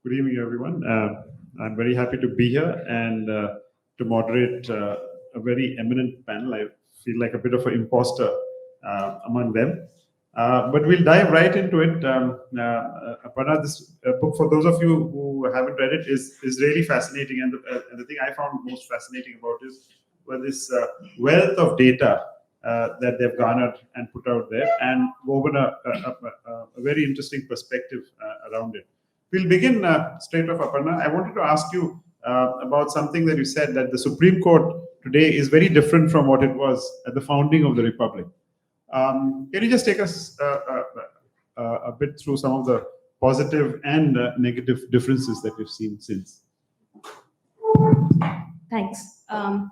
Good evening, everyone. I'm very happy to be here and to moderate a very eminent panel. I feel like a bit of an imposter among them. But we'll dive right into it. Aparna, this book, for those of you who haven't read it, is really fascinating. And the thing I found most fascinating about is this wealth of data that they've garnered and put out there, and woven a very interesting perspective around it. We'll begin straight off, Aparna. I wanted to ask you about something that you said, that the Supreme Court today is very different from what it was at the founding of the Republic. Can you just take us a bit through some of the positive and negative differences that we've seen since? Thanks.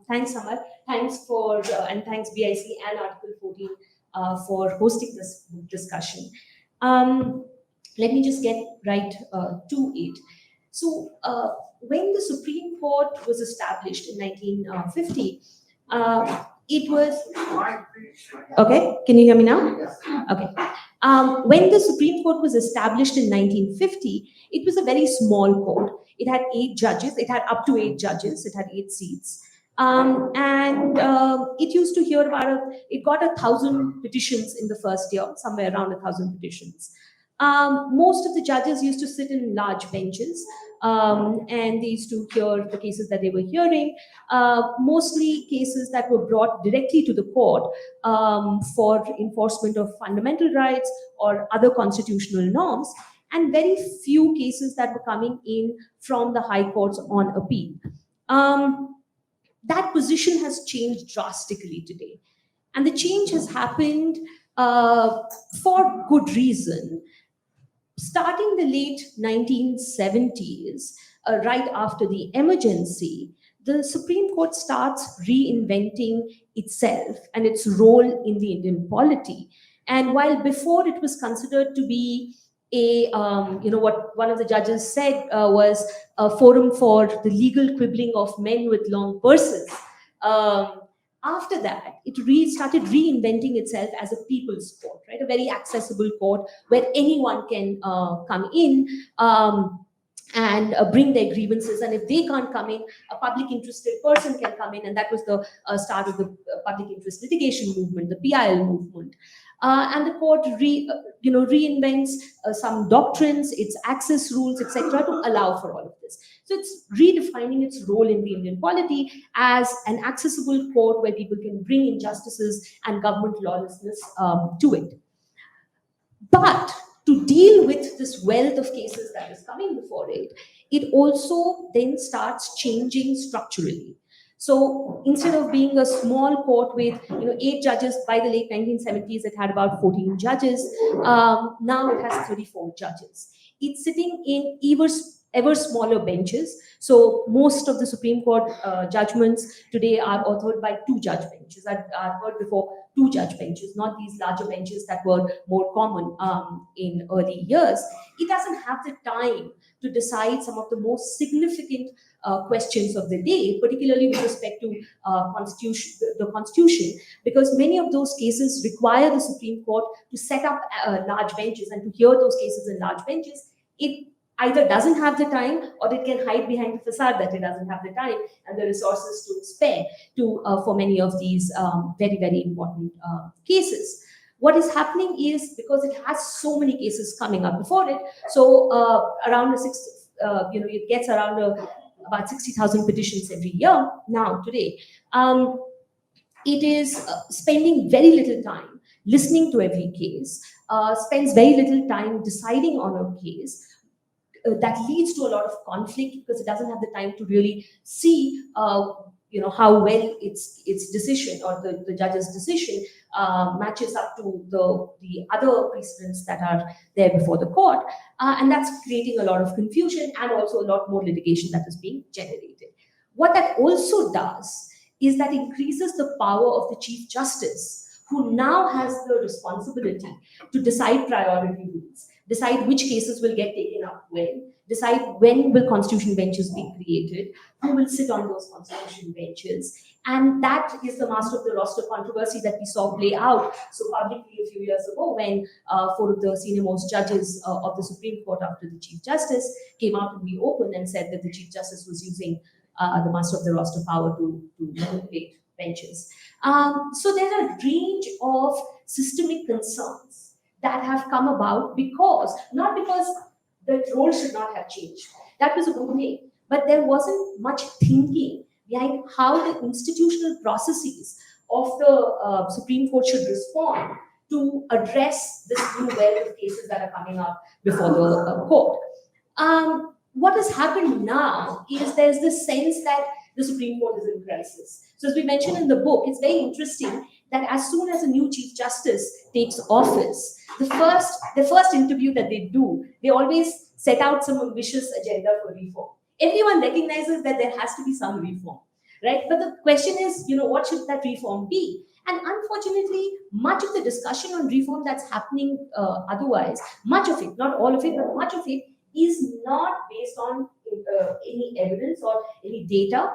Thanks, Samar. Thanks and thanks BIC and Article 14 for hosting this discussion. Let me just get right to it. So, when the Supreme Court was established in 1950, it was... Okay, can you hear me now? Okay. When the Supreme Court was established in 1950, it was a very small court. It had 8 judges. It had up to 8 judges. It had 8 seats. It used to hear about it got 1,000 petitions in the first year, somewhere around 1,000 petitions. Most of the judges used to sit in large benches, and they used to hear the cases that they were hearing, mostly cases that were brought directly to the court for enforcement of fundamental rights or other constitutional norms, and very few cases that were coming in from the high courts on appeal. That position has changed drastically today. And the change has happened for good reason. Starting the late 1970s, right after the emergency, the Supreme Court starts reinventing itself and its role in the Indian polity. And while before it was considered to be what one of the judges said was a forum for the legal quibbling of men with long purses. After that, it started reinventing itself as a people's court, right? A very accessible court where anyone can come in and bring their grievances. And if they can't come in, a public interested person can come in. And that was the start of the public interest litigation movement, the PIL movement. And the court reinvents some doctrines, its access rules, etc., to allow for all of this. So it's redefining its role in the Indian polity as an accessible court where people can bring injustices and government lawlessness to it. But to deal with this wealth of cases that is coming before it, it also then starts changing structurally. So instead of being a small court with 8 judges, by the late 1970s, it had about 14 judges. Now it has 34 judges. It's sitting in ever smaller benches. So most of the Supreme Court judgments today are authored by 2-judge benches. I've heard before 2-judge benches, not these larger benches that were more common in early years. It doesn't have the time to decide some of the most significant questions of the day, particularly with respect to the Constitution, because many of those cases require the Supreme Court to set up large benches and to hear those cases in large benches. It either doesn't have the time, or it can hide behind the facade that it doesn't have the time and the resources to spare for many of these very, very important cases. What is happening is, because it has so many cases coming up before it, so it gets around about 60,000 petitions every year now today. It is spending very little time listening to every case, spends very little time deciding on a case. That leads to a lot of conflict because it doesn't have the time to really see how well its decision or the judge's decision matches up to the other precedents that are there before the court, and that's creating a lot of confusion and also a lot more litigation that is being generated. What that also does is that increases the power of the Chief Justice, who now has the responsibility to decide priority rules, decide which cases will get taken up when, decide when will constitution benches be created, who will sit on those constitution benches. And that is the master of the roster controversy that we saw play out so publicly a few years ago when four of the senior most judges of the Supreme Court after the Chief Justice came out in the open and said that the Chief Justice was using the master of the roster power to manipulate benches. So there are a range of systemic concerns that have come about not because the role should not have changed. That was a good thing. But there wasn't much thinking behind how the institutional processes of the Supreme Court should respond to address this new wave of cases that are coming up before the court. What has happened now is there's this sense that the Supreme Court is in crisis. So, as we mentioned in the book, it's very interesting that as soon as a new Chief Justice takes office, the first interview that they do, they always set out some ambitious agenda for reform. Everyone recognizes that there has to be some reform, right? But the question is, what should that reform be? And unfortunately, much of the discussion on reform that's happening otherwise, much of it, not all of it, but much of it, is not based on any evidence or any data.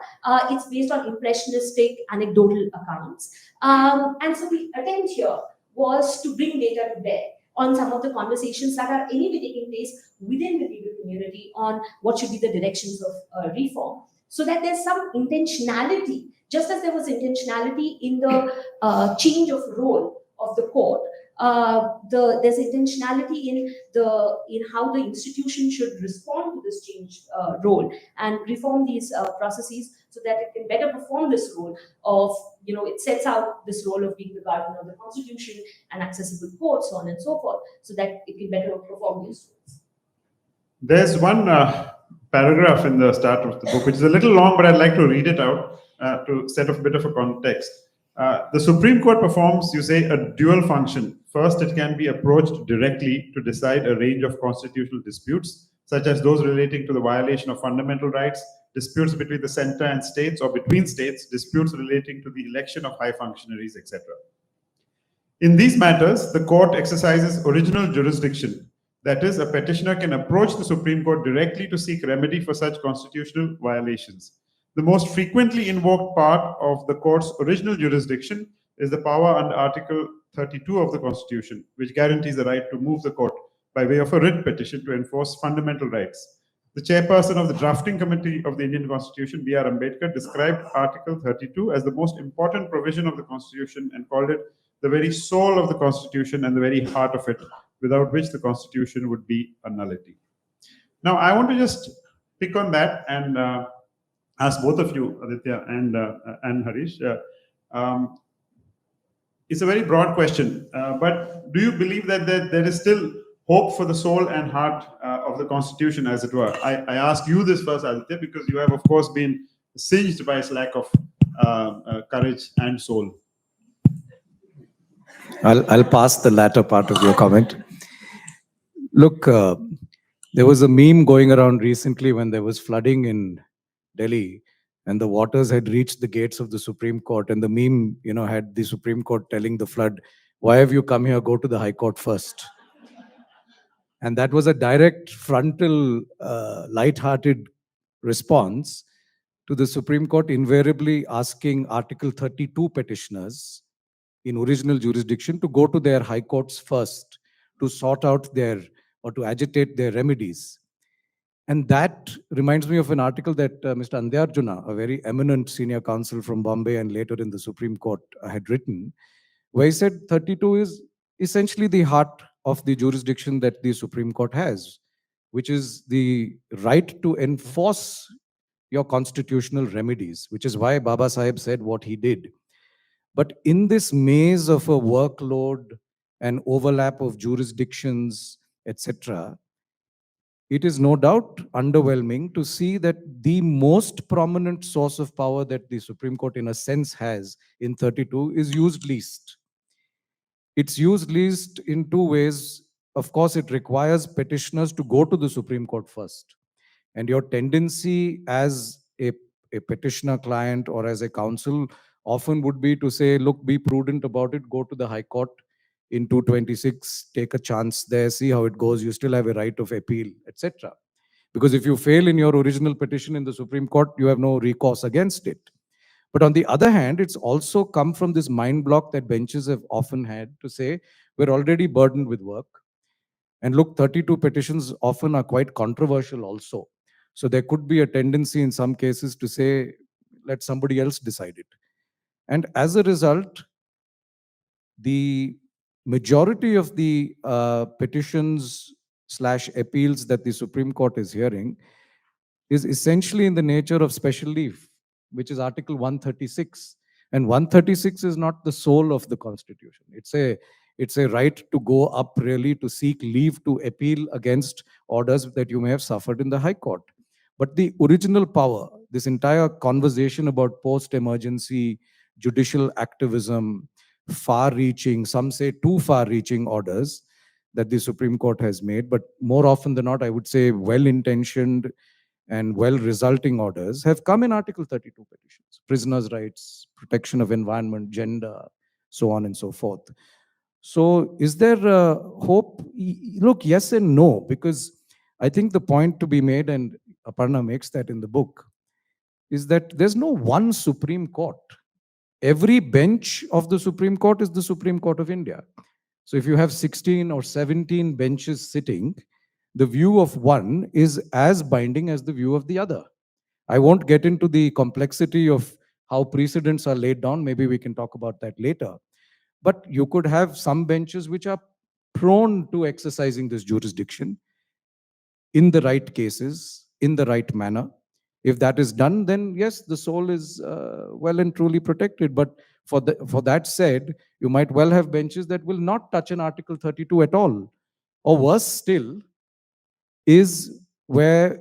It's based on impressionistic, anecdotal accounts. And so the attempt here was to bring data to bear on some of the conversations that are anyway taking place within the legal community on what should be the directions of reform, so that there's some intentionality, just as there was intentionality in the change of role of the court. There's intentionality in how the institution should respond to this changed role and reform these processes so that it can better perform this role of, it sets out this role of being the guardian of the constitution and accessible courts, so on and so forth, so that it can better perform these roles. There's one paragraph in the start of the book, which is a little long, but I'd like to read it out to set up a bit of a context. The Supreme Court performs, you say, a dual function. First, it can be approached directly to decide a range of constitutional disputes, such as those relating to the violation of fundamental rights, disputes between the center and states or between states, disputes relating to the election of high functionaries, etc. In these matters, the court exercises original jurisdiction. That is, a petitioner can approach the Supreme Court directly to seek remedy for such constitutional violations. The most frequently invoked part of the court's original jurisdiction is the power under Article 32 of the Constitution, which guarantees the right to move the court by way of a writ petition to enforce fundamental rights. The chairperson of the drafting committee of the Indian Constitution, B.R. Ambedkar, described Article 32 as the most important provision of the Constitution and called it the very soul of the Constitution and the very heart of it, without which the Constitution would be a nullity. Now, I want to just pick on that and ask both of you, Aditya and Harish. It's a very broad question, but do you believe that there is still hope for the soul and heart of the Constitution, as it were? I ask you this first, Aditya, because you have, of course, been singed by its lack of courage and soul. I'll pass the latter part of your comment. Look, there was a meme going around recently when there was flooding in Delhi and the waters had reached the gates of the Supreme Court, and the meme, had the Supreme Court telling the flood, "Why have you come here? Go to the High Court first." And that was a direct, frontal, light-hearted response to the Supreme Court invariably asking Article 32 petitioners in original jurisdiction to go to their high courts first to sort out or to agitate their remedies. And that reminds me of an article that Mr. Andyarjuna, a very eminent senior counsel from Bombay and later in the Supreme Court, had written, where he said 32 is essentially the heart of the jurisdiction that the Supreme Court has, which is the right to enforce your constitutional remedies, which is why Baba Saheb said what he did. But in this maze of a workload and overlap of jurisdictions, etc., it is no doubt underwhelming to see that the most prominent source of power that the Supreme Court, in a sense, has in 32 is used least. It's used least in two ways. Of course, it requires petitioners to go to the Supreme Court first. And your tendency as a petitioner client or as a counsel often would be to say, look, be prudent about it, go to the High Court in 226, take a chance there, see how it goes. You still have a right of appeal, etc. Because if you fail in your original petition in the Supreme Court, you have no recourse against it. But on the other hand, it's also come from this mind block that benches have often had to say, we're already burdened with work. And look, 32 petitions often are quite controversial also. So there could be a tendency in some cases to say, let somebody else decide it. And as a result, the majority of the petitions / appeals that the Supreme Court is hearing is essentially in the nature of special leave, which is Article 136. And 136 is not the soul of the Constitution. It's a right to go up really to seek leave to appeal against orders that you may have suffered in the High Court. But the original power, this entire conversation about post-emergency judicial activism, far-reaching, some say too far-reaching orders that the Supreme Court has made, but more often than not, I would say well-intentioned and well-resulting orders have come in Article 32 petitions: prisoners' rights, protection of environment, gender, so on and so forth. So is there hope? Look, yes and no, because I think the point to be made, and Aparna makes that in the book, is that there's no one Supreme Court. Every bench of the Supreme Court is the Supreme Court of India. So if you have 16 or 17 benches sitting, the view of one is as binding as the view of the other. I won't get into the complexity of how precedents are laid down. Maybe we can talk about that later. But you could have some benches which are prone to exercising this jurisdiction in the right cases, in the right manner. If that is done, then yes, the soul is well and truly protected. But for that said, you might well have benches that will not touch an Article 32 at all. Or worse still, is where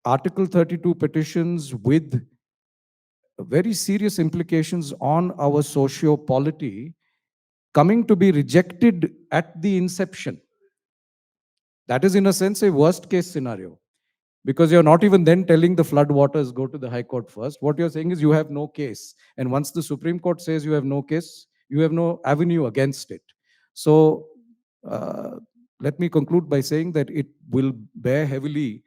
Article 32 petitions with very serious implications on our socio-polity coming to be rejected at the inception. That is, in a sense, a worst-case scenario. Because you're not even then telling the flood waters go to the High Court first. What you're saying is you have no case. And once the Supreme Court says you have no case, you have no avenue against it. So let me conclude by saying that it will bear heavily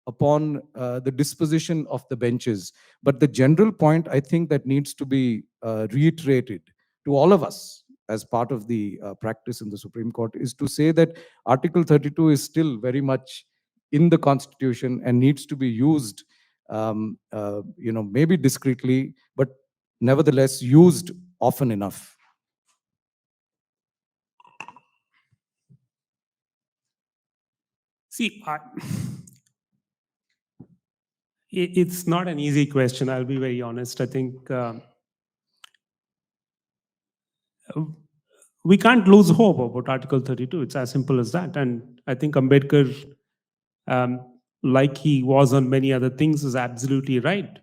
upon the disposition of the benches. But the general point, I think, that needs to be reiterated to all of us as part of the practice in the Supreme Court is to say that Article 32 is still very much in the Constitution and needs to be used, maybe discreetly, but nevertheless used often enough. See, it's not an easy question. I'll be very honest. I think we can't lose hope about Article 32. It's as simple as that. And I think Ambedkar, like he was on many other things, is absolutely right.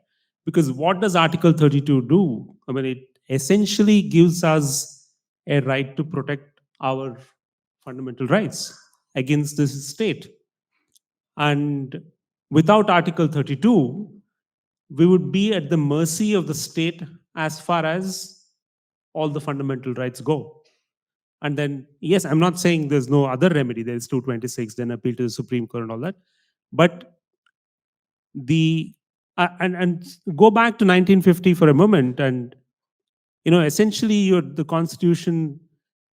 Because what does Article 32 do? I mean, it essentially gives us a right to protect our fundamental rights against this state. And without Article 32, we would be at the mercy of the state as far as all the fundamental rights go. And then, yes, I'm not saying there's no other remedy. There's 226, then appeal to the Supreme Court and all that. But and go back to 1950 for a moment, and essentially the Constitution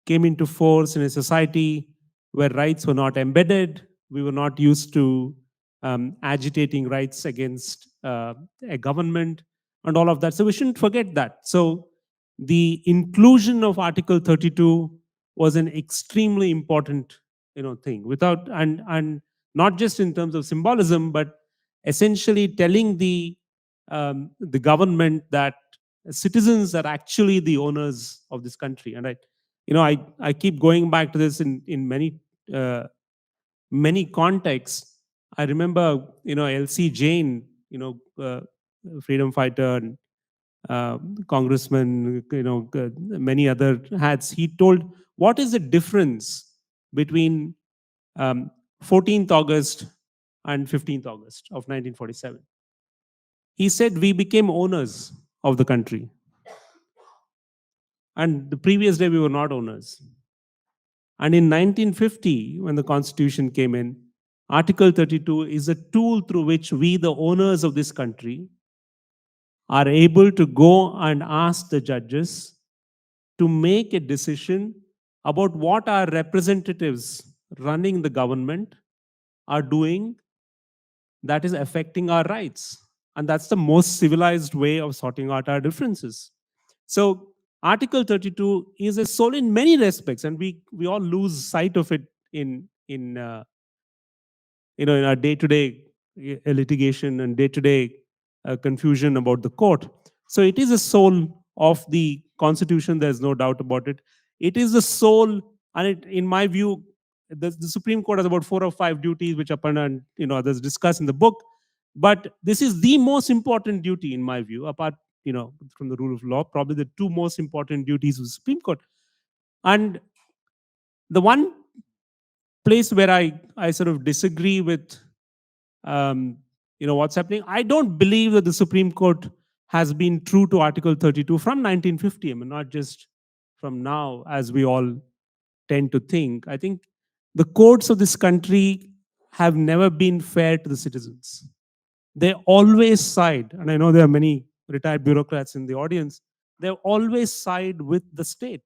came into force in a society where rights were not embedded. We were not used to agitating rights against a government and all of that. So we shouldn't forget that. So the inclusion of Article 32 was an extremely important thing. Without and not just in terms of symbolism, but essentially telling the government that citizens are actually the owners of this country. And I keep going back to this in many contexts. I remember L.C. Jain, freedom fighter and congressman, many other hats. He told, what is the difference between 14th August and 15th August of 1947? He said, we became owners of the country. And the previous day, we were not owners. And in 1950, when the Constitution came in, Article 32 is a tool through which we, the owners of this country, are able to go and ask the judges to make a decision about what our representatives running the government are doing that is affecting our rights. And that's the most civilized way of sorting out our differences. So Article 32 is a soul in many respects, and we all lose sight of it in our day-to-day litigation and day-to-day confusion about the court. So it is a soul of the Constitution. There's no doubt about it. It is the soul, and in my view, the Supreme Court has about 4 or 5 duties, which Aparna and others discuss in the book. But this is the most important duty, in my view, apart from the rule of law, probably the 2 most important duties of the Supreme Court. And the one place where I sort of disagree with what's happening. I don't believe that the Supreme Court has been true to Article 32 from 1950. I mean, not just from now, as we all tend to think. I think the courts of this country have never been fair to the citizens. They always side, and I know there are many retired bureaucrats in the audience, they always side with the state.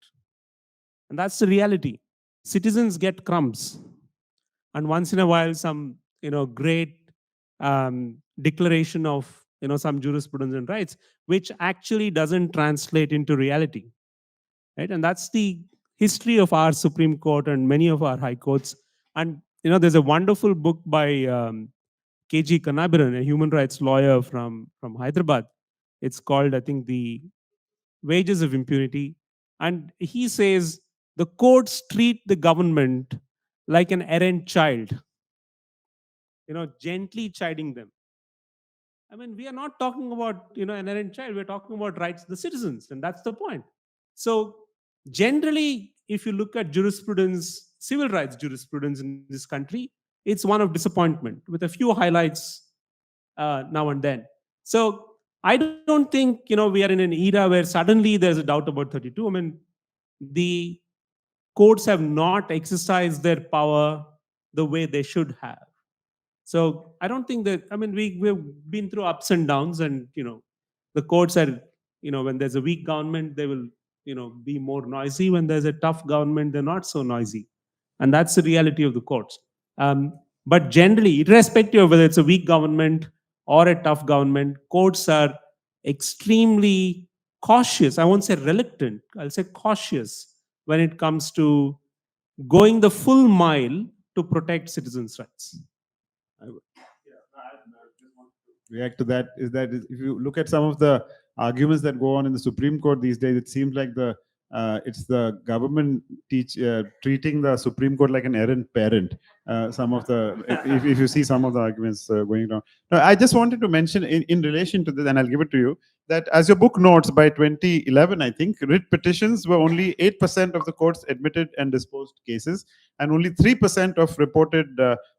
And that's the reality. Citizens get crumbs. And once in a while, some great declaration of some jurisprudence and rights, which actually doesn't translate into reality, right? And that's the history of our Supreme Court and many of our high courts. And there's a wonderful book by K.G. Kannabiran, a human rights lawyer from Hyderabad. It's called, I think, The Wages of Impunity. And he says the courts treat the government like an errant child, gently chiding them. I mean, we are not talking about, an errant child. We're talking about rights of the citizens, and that's the point. So generally, if you look at jurisprudence, civil rights jurisprudence in this country, it's one of disappointment with a few highlights now and then. So I don't think, we are in an era where suddenly there's a doubt about 32. I mean, the courts have not exercised their power the way they should have. So I don't think that, I mean, we've been through ups and downs, and, the courts are, when there's a weak government, they will, be more noisy. When there's a tough government, they're not so noisy. And that's the reality of the courts. But generally, irrespective of whether it's a weak government or a tough government, courts are extremely cautious. I won't say reluctant, I'll say cautious when it comes to going the full mile to protect citizens' rights. React to that is that if you look at some of the arguments that go on in the Supreme Court these days, it seems like it's the government treating the Supreme Court like an errant parent. Some of the if you see some of the arguments going on. Now, I just wanted to mention in relation to this, and I'll give it to you, that as your book notes, by 2011, I think, writ petitions were only 8% of the courts admitted and disposed cases, and only 3% of reported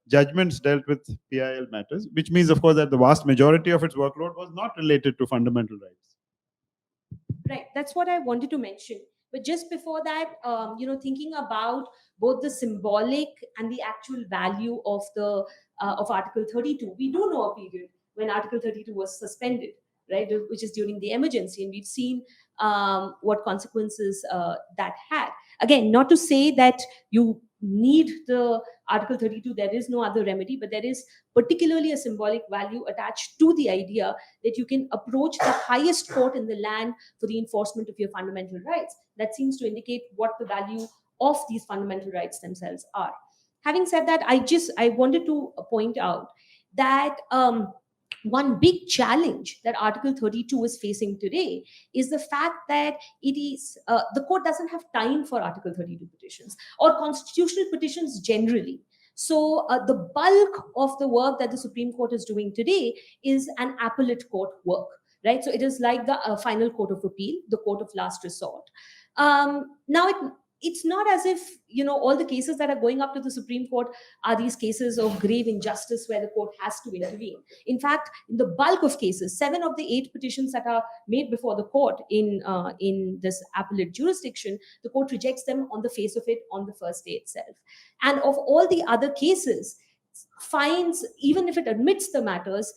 judgments dealt with PIL matters, which means, of course, that the vast majority of its workload was not related to fundamental rights. Right, that's what I wanted to mention. But just before that, thinking about both the symbolic and the actual value of the of Article 32, we do know a period when Article 32 was suspended, right, which is during the emergency, and we've seen what consequences that had. Again, not to say that you need the Article 32, there is no other remedy, but there is particularly a symbolic value attached to the idea that you can approach the highest court in the land for the enforcement of your fundamental rights. That seems to indicate what the value of these fundamental rights themselves are. Having said that, I wanted to point out that one big challenge that Article 32 is facing today is the fact that it is the court doesn't have time for Article 32 petitions or constitutional petitions generally. So the bulk of the work that the Supreme Court is doing today is an appellate court work, right? So it is like the final court of appeal, the court of last resort. Now it's not as if all the cases that are going up to the Supreme Court are these cases of grave injustice where the court has to intervene. In fact, in the bulk of cases, 7 of the 8 petitions that are made before the court in this appellate jurisdiction, the court rejects them on the face of it on the first day itself. And of all the other cases, finds, even if it admits the matters,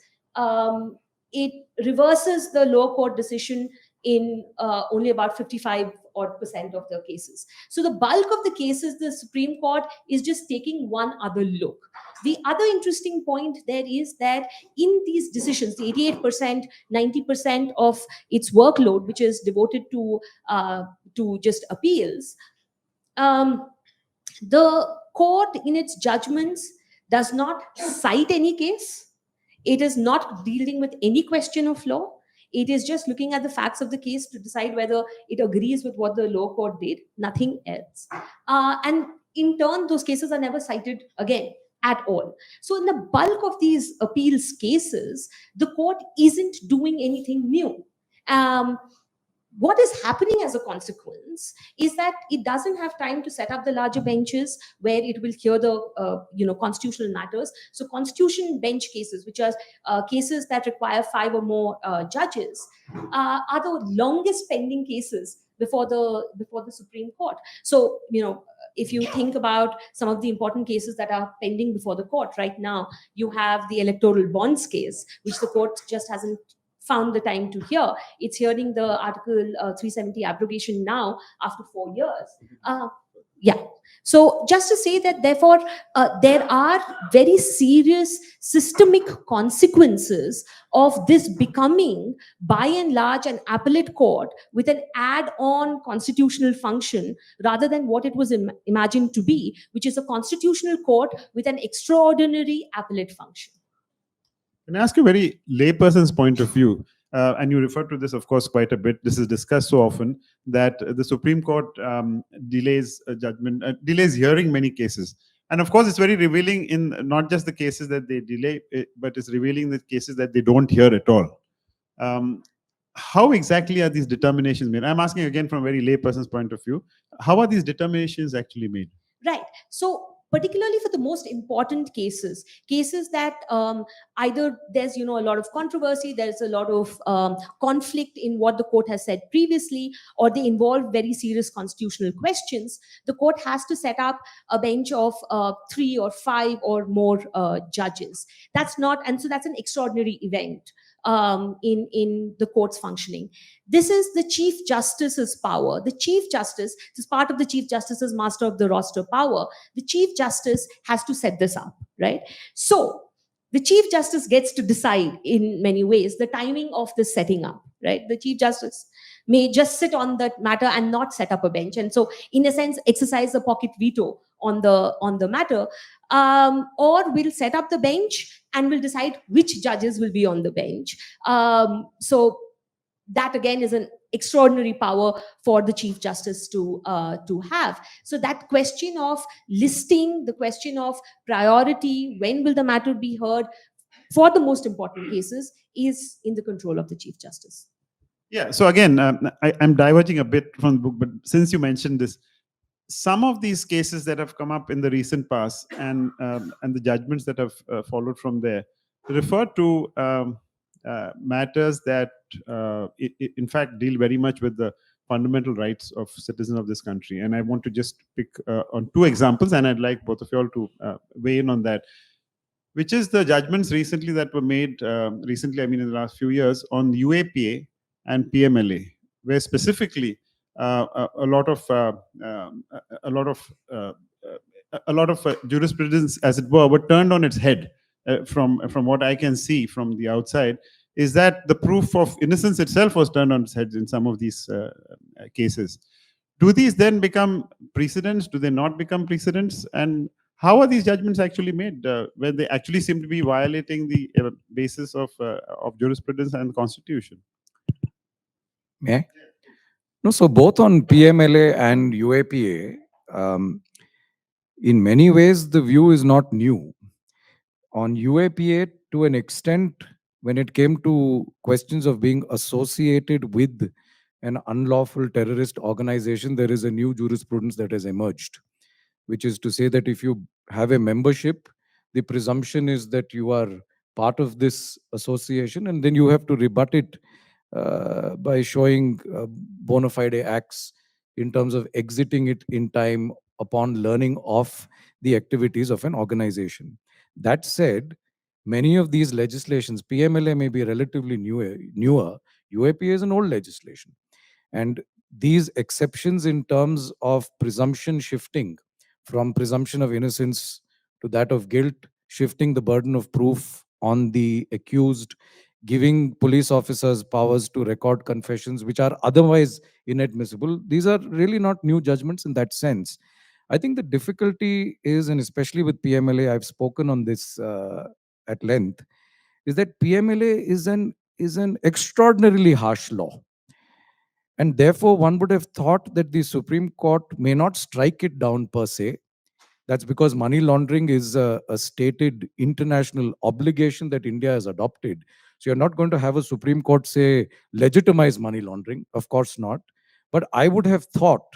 it reverses the lower court decision in only about 55 odd percent of the cases. So the bulk of the cases, the Supreme Court is just taking one other look. The other interesting point there is that in these decisions, the 88%, 90% of its workload, which is devoted to just appeals, the court in its judgments does not cite any case. It is not dealing with any question of law. It is just looking at the facts of the case to decide whether it agrees with what the lower court did, nothing else. And in turn, those cases are never cited again at all. So, in the bulk of these appeals cases, the court isn't doing anything new. What is happening as a consequence is that it doesn't have time to set up the larger benches where it will hear the constitutional matters. So constitution bench cases, which are cases that require 5 or more judges, are the longest pending cases before the Supreme Court. So if you think about some of the important cases that are pending before the court right now, you have the electoral bonds case, which the court just hasn't found the time to hear. It's hearing the Article 370 abrogation now after 4 years. Yeah. So just to say that, therefore, there are very serious systemic consequences of this becoming, by and large, an appellate court with an add-on constitutional function rather than what it was imagined to be, which is a constitutional court with an extraordinary appellate function. Can I ask you a very layperson's point of view? And you refer to this, of course, quite a bit. This is discussed so often that the Supreme Court delays a judgment, delays hearing many cases. And of course, it's very revealing in not just the cases that they delay, but it's revealing the cases that they don't hear at all. How exactly are these determinations made? I'm asking again from a very layperson's point of view. How are these determinations actually made? Right. So particularly for the most important cases that either there's a lot of controversy, there's a lot of conflict in what the court has said previously, or they involve very serious constitutional questions, the court has to set up a bench of 3 or 5 or more judges. And so that's an extraordinary event in the court's functioning. This is the Chief Justice's power. The Chief Justice, this is part of the Chief Justice's master of the roster power. The Chief Justice has to set this up, right? So the Chief Justice gets to decide in many ways the timing of the setting up, right? The Chief Justice may just sit on that matter and not set up a bench, and so in a sense exercise a pocket veto on the matter, or will set up the bench and will decide which judges will be on the bench. So that again is an extraordinary power for the Chief Justice to have. So that question of listing, the question of priority, when will the matter be heard for the most important cases, is in the control of the Chief Justice. Yeah. So again, I'm diverging a bit from the book, but since you mentioned this, some of these cases that have come up in the recent past and the judgments that have followed from there refer to matters that in fact deal very much with the fundamental rights of citizens of this country. And I want to just pick on 2 examples, and I'd like both of you all to weigh in on that, which is the judgments recently that were made recently, I mean in the last few years, on UAPA and PMLA, where specifically a lot of jurisprudence, as it were turned on its head. From what I can see from the outside, is that the proof of innocence itself was turned on its head in some of these cases. Do these then become precedents? Do they not become precedents? And how are these judgments actually made when they actually seem to be violating the basis of jurisprudence and the Constitution? May I? No, so both on PMLA and UAPA, in many ways, the view is not new. On UAPA, to an extent, when it came to questions of being associated with an unlawful terrorist organization, there is a new jurisprudence that has emerged, which is to say that if you have a membership, the presumption is that you are part of this association, and then you have to rebut it by showing bona fide acts in terms of exiting it in time upon learning of the activities of an organization. That said, many of these legislations, PMLA may be relatively newer. UAPA is an old legislation. And these exceptions in terms of presumption shifting from presumption of innocence to that of guilt, shifting the burden of proof on the accused, giving police officers powers to record confessions which are otherwise inadmissible. These are really not new judgments in that sense. I think the difficulty is, and especially with PMLA, I've spoken on this at length, is that PMLA is an extraordinarily harsh law. And therefore, one would have thought that the Supreme Court may not strike it down per se. That's because money laundering is a stated international obligation that India has adopted. So you're not going to have a Supreme Court say legitimize money laundering. Of course not. But I would have thought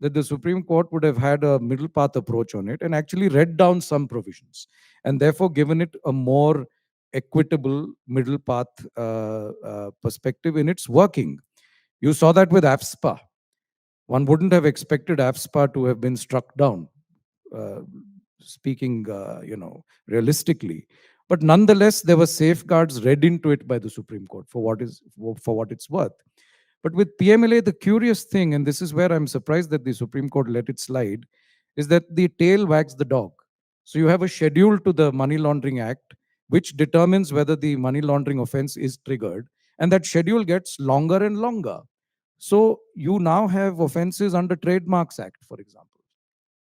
that the Supreme Court would have had a middle path approach on it and actually read down some provisions and therefore given it a more equitable middle path perspective in its working. You saw that with AFSPA. One wouldn't have expected AFSPA to have been struck down, speaking, realistically. But nonetheless, there were safeguards read into it by the Supreme Court for what it's worth. But with PMLA, the curious thing, and this is where I'm surprised that the Supreme Court let it slide, is that the tail wags the dog. So you have a schedule to the Money Laundering Act, which determines whether the money laundering offense is triggered, and that schedule gets longer and longer. So you now have offenses under Trademarks Act, for example,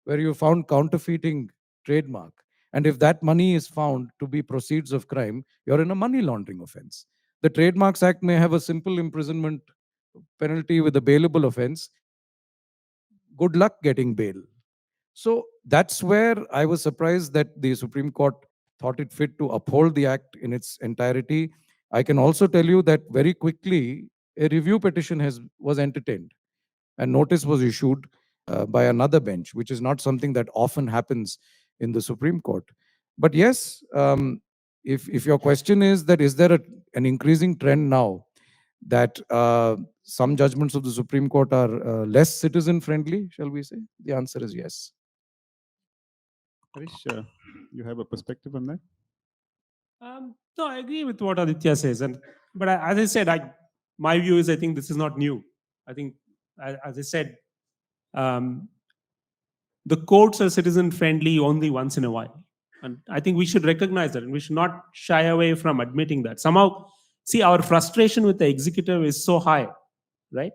where you found counterfeiting trademark. And if that money is found to be proceeds of crime, you're in a money laundering offense. The Trademarks Act may have a simple imprisonment penalty with a bailable offense. Good luck getting bail. So that's where I was surprised that the Supreme Court thought it fit to uphold the act in its entirety. I can also tell you that very quickly a review petition was entertained and notice was issued by another bench, which is not something that often happens in the Supreme Court. But yes, if your question is that is there an increasing trend now that some judgments of the Supreme Court are less citizen friendly, shall we say? The answer is yes. Harish, you have a perspective on that? No, I agree with what Aditya says, but as I said, my view is I think this is not new. I think, as I said, the courts are citizen friendly only once in a while, and I think we should recognize that, and we should not shy away from admitting that. Somehow, see, our frustration with the executive is so high, right,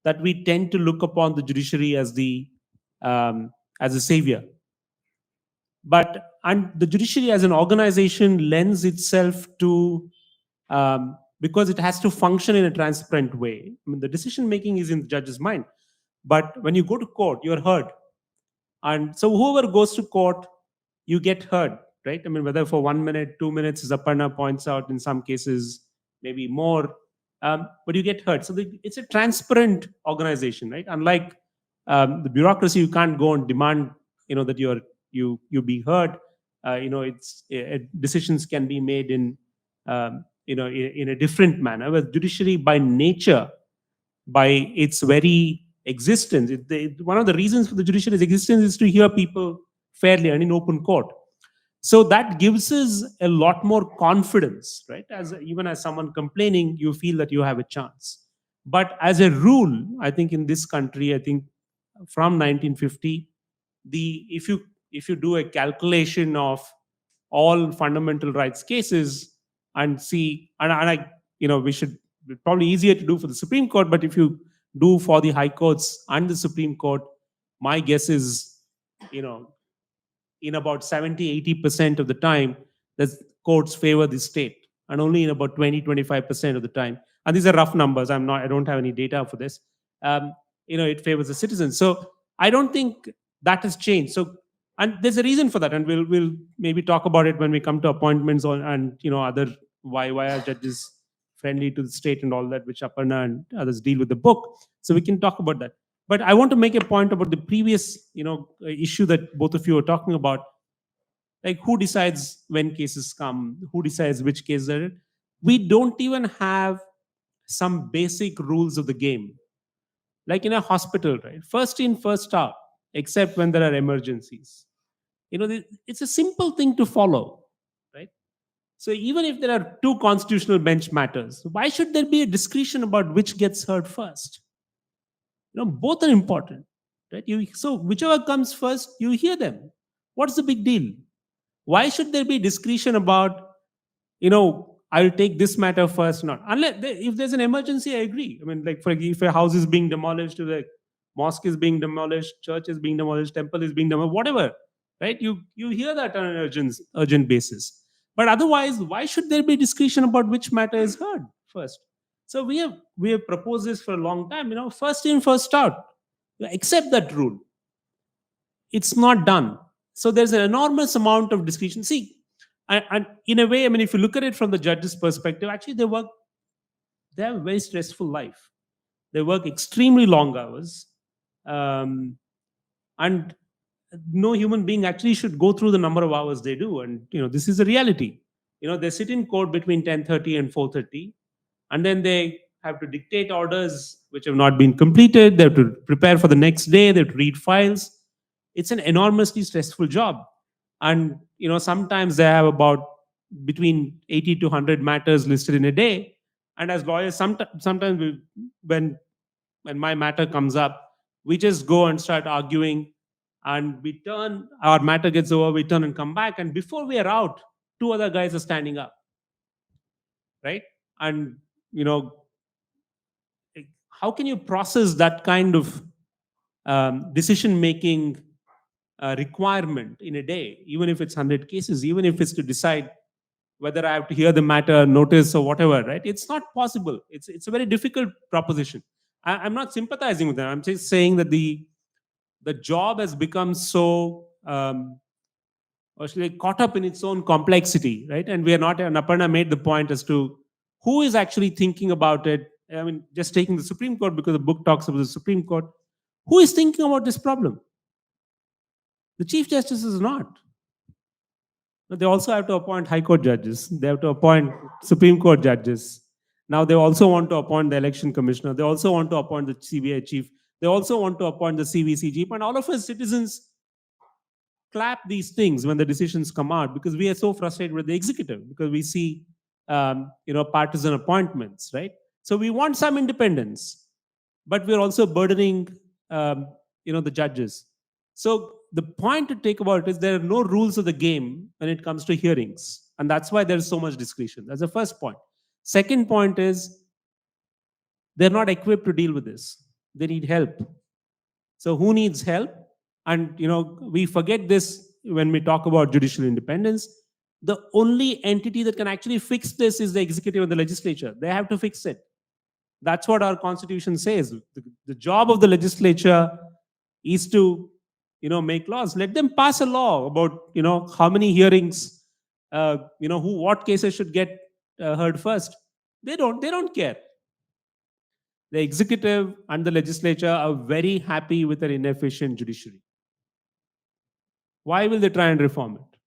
that we tend to look upon the judiciary as a savior. And the judiciary as an organization lends itself to, because it has to function in a transparent way. I mean, the decision making is in the judge's mind, but when you go to court, you're heard. And so whoever goes to court, you get heard, right? I mean, whether for 1 minute, 2 minutes, as Aparna points out, in some cases, maybe more, but you get heard. So it's a transparent organization, right? Unlike the bureaucracy, you can't go and demand, that you be heard. Decisions can be made in a different manner. With judiciary, by nature, by its very existence, one of the reasons for the judiciary's existence is to hear people fairly and in open court. So that gives us a lot more confidence, right? Even as someone complaining, you feel that you have a chance. But as a rule, I think in this country, I think from 1950, if you do a calculation of all fundamental rights cases and see, we should probably easier to do for the Supreme Court, but if you do for the high courts and the Supreme Court, my guess is, in about 70-80% of the time, the courts favor the state, and only in about 20-25% of the time, and these are rough numbers, I don't have any data for this, it favors the citizens. So I don't think that has changed. So, and there's a reason for that, and we'll maybe talk about it when we come to appointments and other why are judges friendly to the state and all that, which Aparna and others deal with the book. So we can talk about that. But I want to make a point about the previous, issue that both of you are talking about. Like, who decides when cases come? Who decides which cases are in? We don't even have some basic rules of the game. Like in a hospital, right? First in, first out, except when there are emergencies. It's a simple thing to follow. So even if there are two constitutional bench matters, why should there be a discretion about which gets heard first? Both are important, right? So whichever comes first, you hear them. What's the big deal? Why should there be discretion about, I'll take this matter first, not unless if there's an emergency, I agree. I mean, like for if a house is being demolished, the mosque is being demolished, church is being demolished, temple is being demolished, whatever, right? You hear that on an urgent basis. But otherwise, why should there be discretion about which matter is heard first? So we have proposed this for a long time. First in, first out. Accept that rule. It's not done. So there's an enormous amount of discretion. See, and in a way, I mean, if you look at it from the judge's perspective, actually they have a very stressful life. They work extremely long hours. And no human being actually should go through the number of hours they do. And, this is a reality. They sit in court between 10:30 and 4:30, and then they have to dictate orders which have not been completed. They have to prepare for the next day. They have to read files. It's an enormously stressful job. And, sometimes they have about between 80 to 100 matters listed in a day. And as lawyers, sometimes when my matter comes up, we just go and start arguing, and our matter gets over, we turn and come back. And before we are out, two other guys are standing up, right? And, how can you process that kind of decision making requirement in a day, even if it's 100 cases, even if it's to decide whether I have to hear the matter, notice, or whatever, right? It's not possible. It's a very difficult proposition. I'm not sympathizing with them. I'm just saying that the job has become so actually caught up in its own complexity, right? And we are not, and Aparna made the point as to who is actually thinking about it. I mean, just taking the Supreme Court, because the book talks about the Supreme Court. Who is thinking about this problem? The Chief Justice is not. But they also have to appoint High Court judges. They have to appoint Supreme Court judges. Now they also want to appoint the election commissioner. They also want to appoint the CBI chief. They also want to appoint the CVC chief. And all of us citizens clap these things when the decisions come out, because we are so frustrated with the executive, because we see partisan appointments, right? So we want some independence, but we're also burdening the judges. So the point to take about it is there are no rules of the game when it comes to hearings, and that's why there's so much discretion. That's the first point. Second point is they're not equipped to deal with this. They need help. So who needs help? And we forget this when we talk about judicial independence. The only entity that can actually fix this is the executive and the legislature. They have to fix it. That's what our constitution says. The job of the legislature is to make laws. Let them pass a law about how many hearings, what cases should get heard first. They don't care. The executive and the legislature are very happy with an inefficient judiciary. Why will they try and reform it?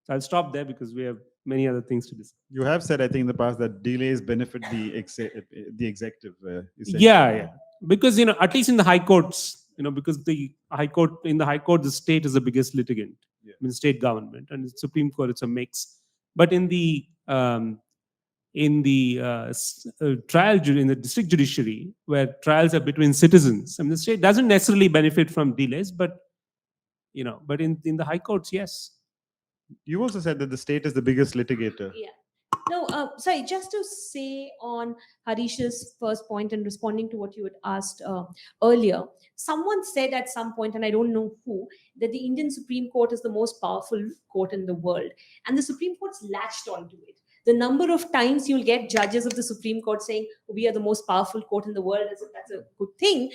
So I'll stop there because we have many other things to discuss. You have said, I think, in the past that delays benefit the executive. Essentially. Yeah. Because at least in the high courts, because in the high court, the state is the biggest litigant. Yeah. I mean, state government, and the Supreme Court, it's a mix. But in the in the district judiciary, where trials are between citizens, I mean, the state doesn't necessarily benefit from delays, but but in the high courts, yes. You also said that the state is the biggest litigator. Yeah. No, sorry, just to say on Harish's first point and responding to what you had asked earlier, someone said at some point, and I don't know who, that the Indian Supreme Court is the most powerful court in the world. And the Supreme Court's latched onto it. The number of times you'll get judges of the Supreme Court saying, we are the most powerful court in the world, as if that's a good thing.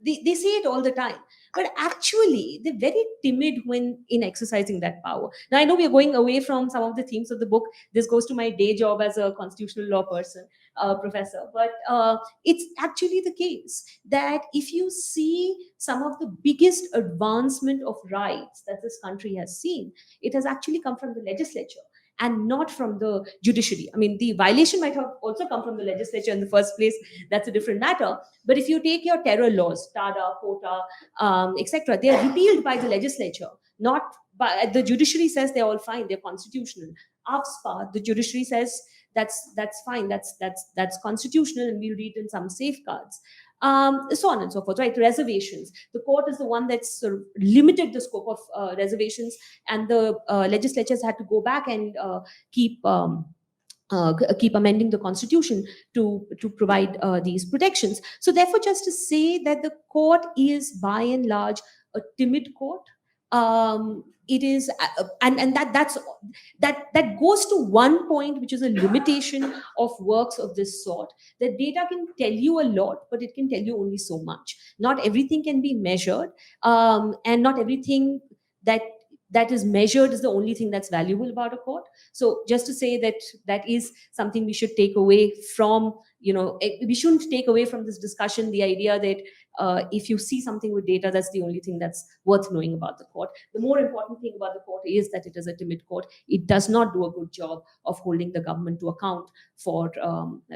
They say it all the time. But actually, they're very timid when in exercising that power. Now, I know we are going away from some of the themes of the book. This goes to my day job as a constitutional law professor. But it's actually the case that if you see some of the biggest advancement of rights that this country has seen, it has actually come from the legislature and not from the judiciary. I mean, the violation might have also come from the legislature in the first place. That's a different matter. But if you take your terror laws, TADA, POTA, etc., they are repealed by the legislature, not but the judiciary says they're all fine, they're constitutional. AFSPA, the judiciary says that's fine, that's constitutional, and we'll read in some safeguards. So on and so forth, right? Reservations. The court is the one that's sort of limited the scope of reservations, and the legislatures had to go back and keep amending the constitution to provide these protections. So therefore, just to say that the court is by and large a timid court, it is, and that goes to one point, which is a limitation of works of this sort. That data can tell you a lot, but it can tell you only so much. Not everything can be measured, and not everything that is measured is the only thing that's valuable about a court. So just to say that is something we should take away from, we shouldn't take away from this discussion the idea that if you see something with data, that's the only thing that's worth knowing about the court. The more important thing about the court is that it is a timid court. It does not do a good job of holding the government to account for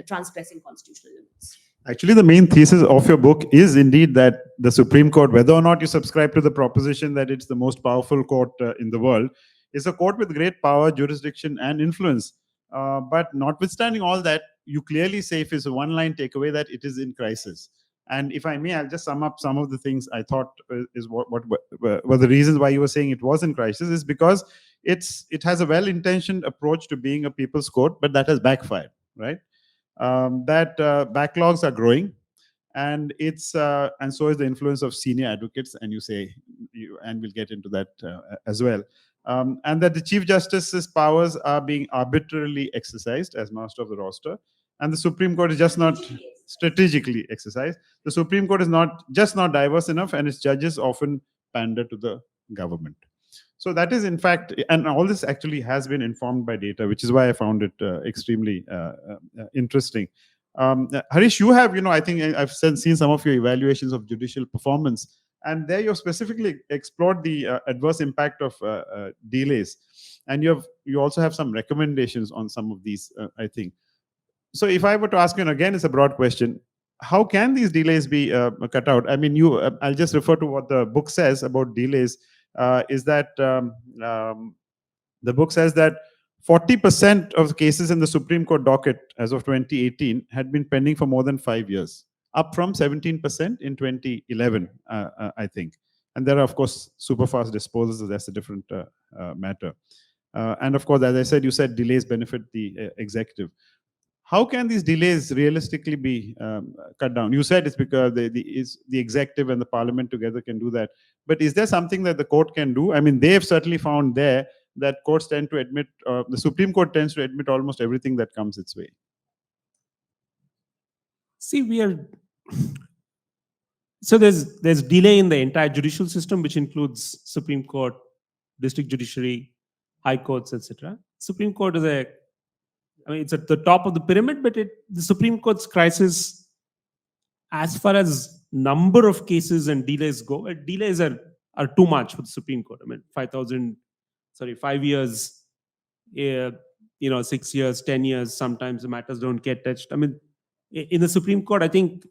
transgressing constitutional limits. Actually, the main thesis of your book is indeed that the Supreme Court, whether or not you subscribe to the proposition that it's the most powerful court in the world, is a court with great power, jurisdiction, and influence. But notwithstanding all that, you clearly say, if it's a one-line takeaway, that it is in crisis. And if I may, I'll just sum up some of the things I thought is what were the reasons why you were saying it was in crisis, is because it has a well-intentioned approach to being a people's court, but that has backfired, right? That backlogs are growing, and and so is the influence of senior advocates, and and we'll get into that as well. And that the Chief Justice's powers are being arbitrarily exercised as master of the roster, and the Supreme Court is just not strategically exercised. The Supreme Court is not diverse enough, and its judges often pander to the government. So that is, in fact, and all this actually has been informed by data, which is why I found it extremely interesting. Harish, you have, I think I've seen some of your evaluations of judicial performance, and there you've specifically explored the adverse impact of delays, and you also have some recommendations on some of these, I think. So if I were to ask you, and again, it's a broad question, how can these delays be cut out? I mean, I'll just refer to what the book says about delays. Is that the book says that 40% of the cases in the Supreme Court docket as of 2018 had been pending for more than 5 years, up from 17% in 2011, I think. And there are, of course, super fast disposals. That's a different matter. And of course, as I said, you said delays benefit the executive. How can these delays realistically be cut down? You said it's because the executive and the parliament together can do that. But is there something that the court can do? I mean, they've certainly found there that courts tend to admit, the Supreme Court tends to admit almost everything that comes its way. See, so there's delay in the entire judicial system, which includes Supreme Court, district judiciary, high courts, etc. Supreme Court is it's at the top of the pyramid, but the Supreme Court's crisis, as far as number of cases and delays go, delays are too much for the Supreme Court. I mean, 5 years, 6 years, 10 years, sometimes the matters don't get touched. I mean, in the Supreme Court, I think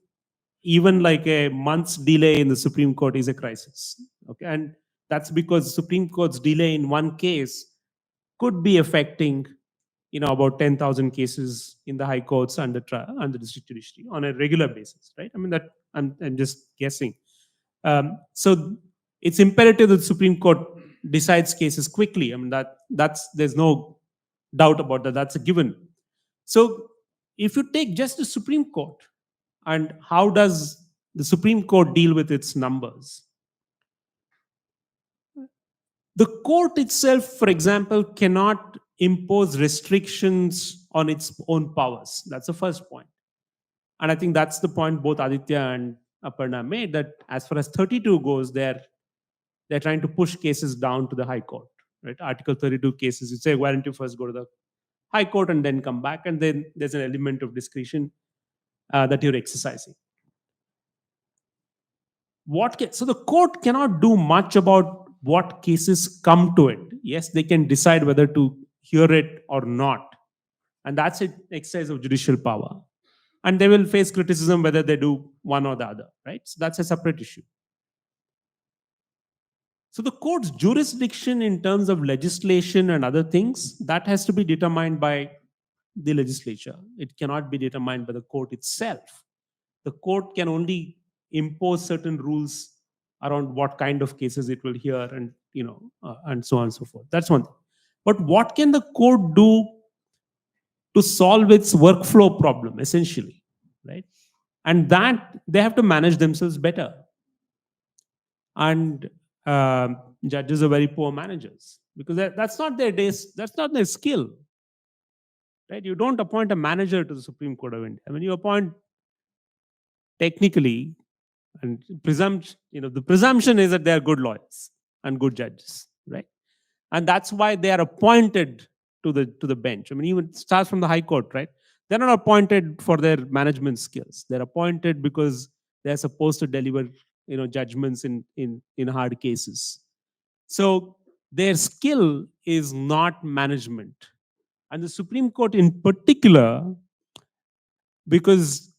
even like a month's delay in the Supreme Court is a crisis. Okay, and that's because the Supreme Court's delay in one case could be affecting about 10,000 cases in the high courts and the district judiciary on a regular basis, right? I mean, that I'm just guessing. So it's imperative that the Supreme Court decides cases quickly. I mean, there's no doubt about that. That's a given. So if you take just the Supreme Court, and how does the Supreme Court deal with its numbers? The court itself, for example, cannot impose restrictions on its own powers. That's the first point. And I think that's the point both Aditya and Aparna made, that as far as 32 goes, they're trying to push cases down to the High Court, right? Article 32 cases, you say, why don't you first go to the High Court and then come back? And then there's an element of discretion that you're exercising. So the court cannot do much about what cases come to it. Yes, they can decide whether to hear it or not. And that's an exercise of judicial power. And they will face criticism whether they do one or the other, right? So that's a separate issue. So the court's jurisdiction in terms of legislation and other things, that has to be determined by the legislature. It cannot be determined by the court itself. The court can only impose certain rules around what kind of cases it will hear, and and so on and so forth. That's one thing. But what can the court do to solve its workflow problem, essentially, right? And that they have to manage themselves better. And judges are very poor managers, because that's not their days, that's not their skill, right? You don't appoint a manager to the Supreme Court of India. I mean, you appoint technically, and the presumption is that they are good lawyers and good judges, right? And that's why they are appointed to the bench. I mean, even it starts from the High Court, right? They're not appointed for their management skills. They're appointed because they're supposed to deliver judgments in hard cases. So their skill is not management. And the Supreme Court in particular, because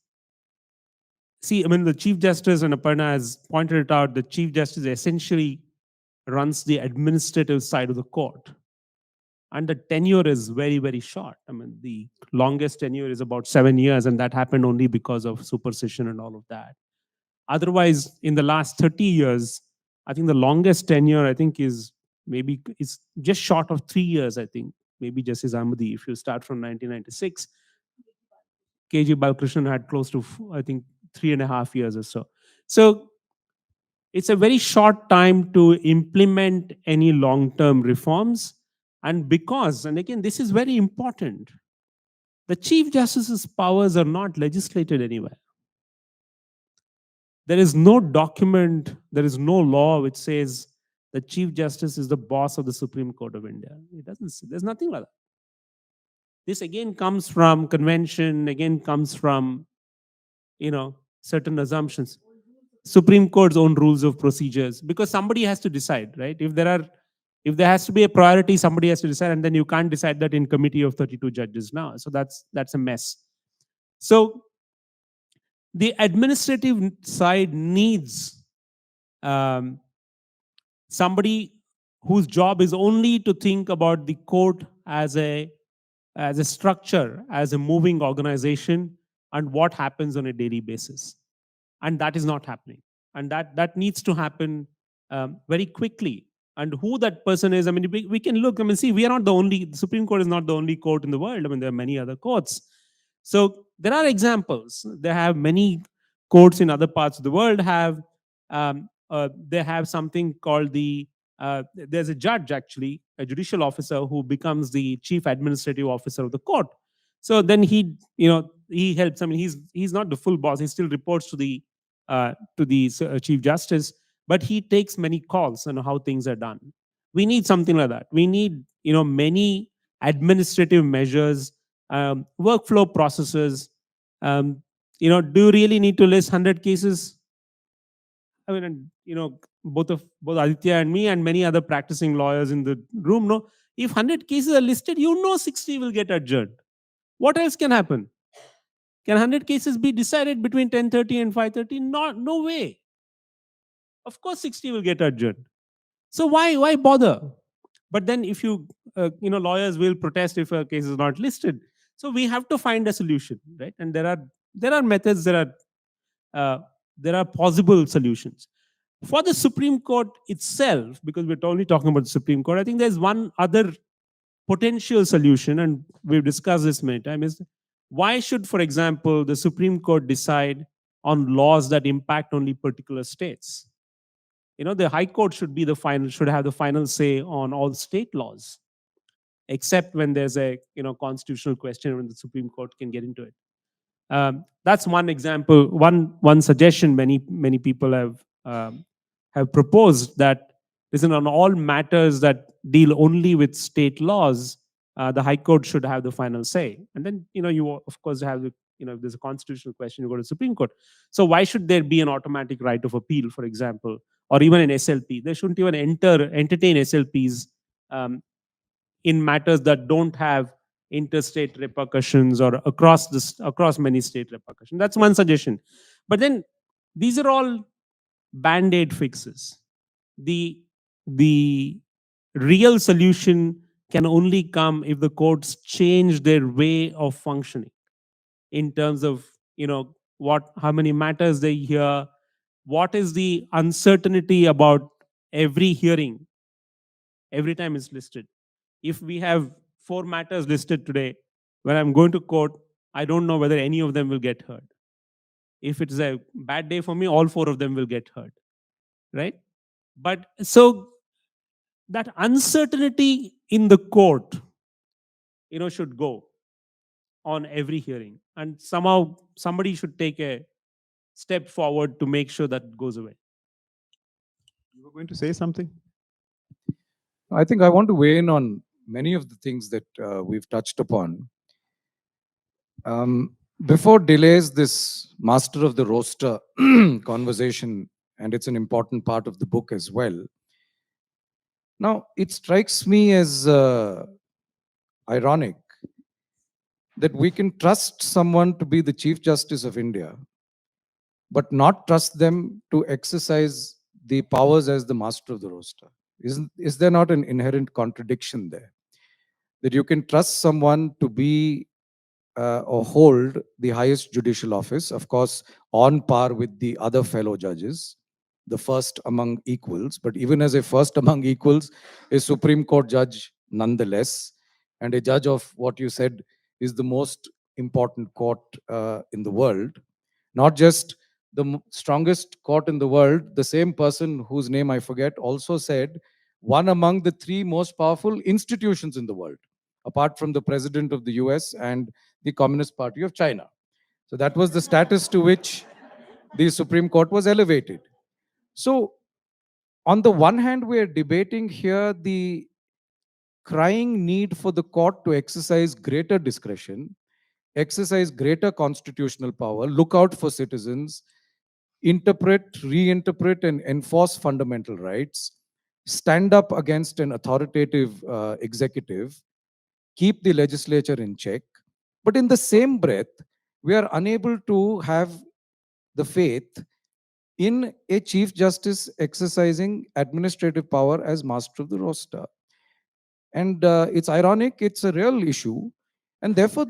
see, I mean, the Chief Justice, and Aparna has pointed it out, the Chief Justice essentially runs the administrative side of the court. And the tenure is very, very short. I mean, the longest tenure is about 7 years, and that happened only because of supersession and all of that. Otherwise, in the last 30 years, I think the longest tenure, I think, is just short of 3 years, I think. Maybe Justice Ahmadi, if you start from 1996. KG Balakrishnan had close to, I think, 3.5 years or so. So it's a very short time to implement any long-term reforms. And again, this is very important, the Chief Justice's powers are not legislated anywhere. There is no document, there is no law which says the Chief Justice is the boss of the Supreme Court of India. It doesn't say, there's nothing like that. This again comes from convention, again comes from, certain assumptions. Supreme Court's own rules of procedures, because somebody has to decide, right? If there has to be a priority, somebody has to decide, and then you can't decide that in committee of 32 judges now. So that's a mess. So the administrative side needs somebody whose job is only to think about the court as a structure, as a moving organization, and what happens on a daily basis. And that is not happening. And that needs to happen very quickly. And who that person is, I mean, we can look, I mean, see, the Supreme Court is not the only court in the world. I mean, there are many other courts. So there are examples. They have many courts in other parts of the world they have something called there's a judge, actually, a judicial officer, who becomes the chief administrative officer of the court. So then he helps. I mean, he's not the full boss. He still reports to the Chief Justice, but he takes many calls on how things are done. We need something like that. We need many administrative measures, workflow processes. Do you really need to list 100 cases? I mean, both Aditya and me and many other practicing lawyers in the room know, if 100 cases are listed, 60 will get adjourned. What else can happen? Can 100 cases be decided between 10:30 and 5:30? No way. Of course, 60 will get adjourned. So why bother? But then if lawyers will protest if a case is not listed. So we have to find a solution, right? And there are methods, there are possible solutions. For the Supreme Court itself, because we're only talking about the Supreme Court, I think there's one other potential solution, and we've discussed this many times, is why should, for example, the Supreme Court decide on laws that impact only particular states? The High Court should have the final say on all state laws, except when there's a constitutional question when the Supreme Court can get into it. That's one example, one suggestion many people have proposed, that listen, on all matters that deal only with state laws, the High Court should have the final say. And then you of course have if there's a constitutional question, you go to the Supreme Court. So why should there be an automatic right of appeal, for example, or even an SLP? They shouldn't even entertain SLPs in matters that don't have interstate repercussions or across many state repercussions. That's one suggestion. But then these are all band-aid fixes. The the real solution can only come if the courts change their way of functioning in terms of, how many matters they hear, what is the uncertainty about every hearing every time it's listed. If we have 4 matters listed today, when I'm going to court, I don't know whether any of them will get heard. If it's a bad day for me, all 4 of them will get heard, right? But so that uncertainty in the court, should go on every hearing. And somehow somebody should take a step forward to make sure that goes away. You were going to say something? I think I want to weigh in on many of the things that we've touched upon. Before delays, this master of the roster conversation, and it's an important part of the book as well. Now, it strikes me as ironic that we can trust someone to be the Chief Justice of India, but not trust them to exercise the powers as the master of the roster. Is there not an inherent contradiction there? That you can trust someone to be or hold the highest judicial office, of course, on par with the other fellow judges, the first among equals, but even as a first among equals, a Supreme Court judge nonetheless, and a judge of what you said is the most important court in the world, not just the strongest court in the world. The same person whose name I forget also said one among the 3 most powerful institutions in the world, apart from the president of the US and the Communist Party of China. So that was the status to which the Supreme Court was elevated. So on the one hand, we are debating here the crying need for the court to exercise greater discretion, exercise greater constitutional power, look out for citizens, interpret, reinterpret, and enforce fundamental rights, stand up against an authoritative executive, keep the legislature in check. But in the same breath, we are unable to have the faith in a Chief Justice exercising administrative power as master of the roster. And it's ironic, it's a real issue. And therefore,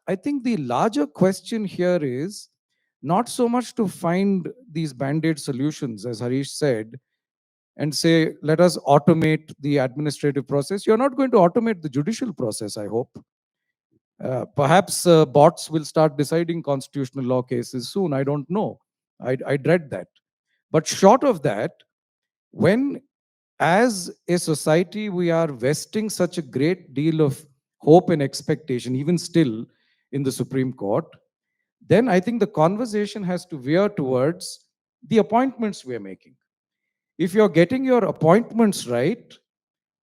I think the larger question here is not so much to find these band-aid solutions, as Harish said, and say, let us automate the administrative process. You're not going to automate the judicial process, I hope. Perhaps bots will start deciding constitutional law cases soon. I don't know. I dread that. But short of that, when as a society we are vesting such a great deal of hope and expectation, even still in the Supreme Court, then I think the conversation has to veer towards the appointments we are making. If you're getting your appointments right,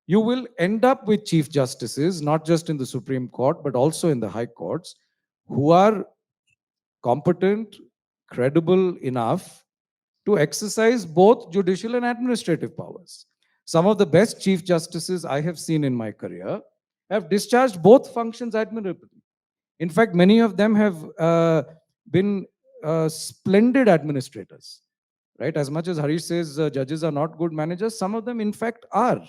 you will end up with chief justices, not just in the Supreme Court, but also in the high courts, who are competent, credible enough to exercise both judicial and administrative powers. Some of the best chief justices I have seen in my career have discharged both functions admirably. In fact, many of them have been splendid administrators, right? As much as Harish says judges are not good managers, some of them, in fact, are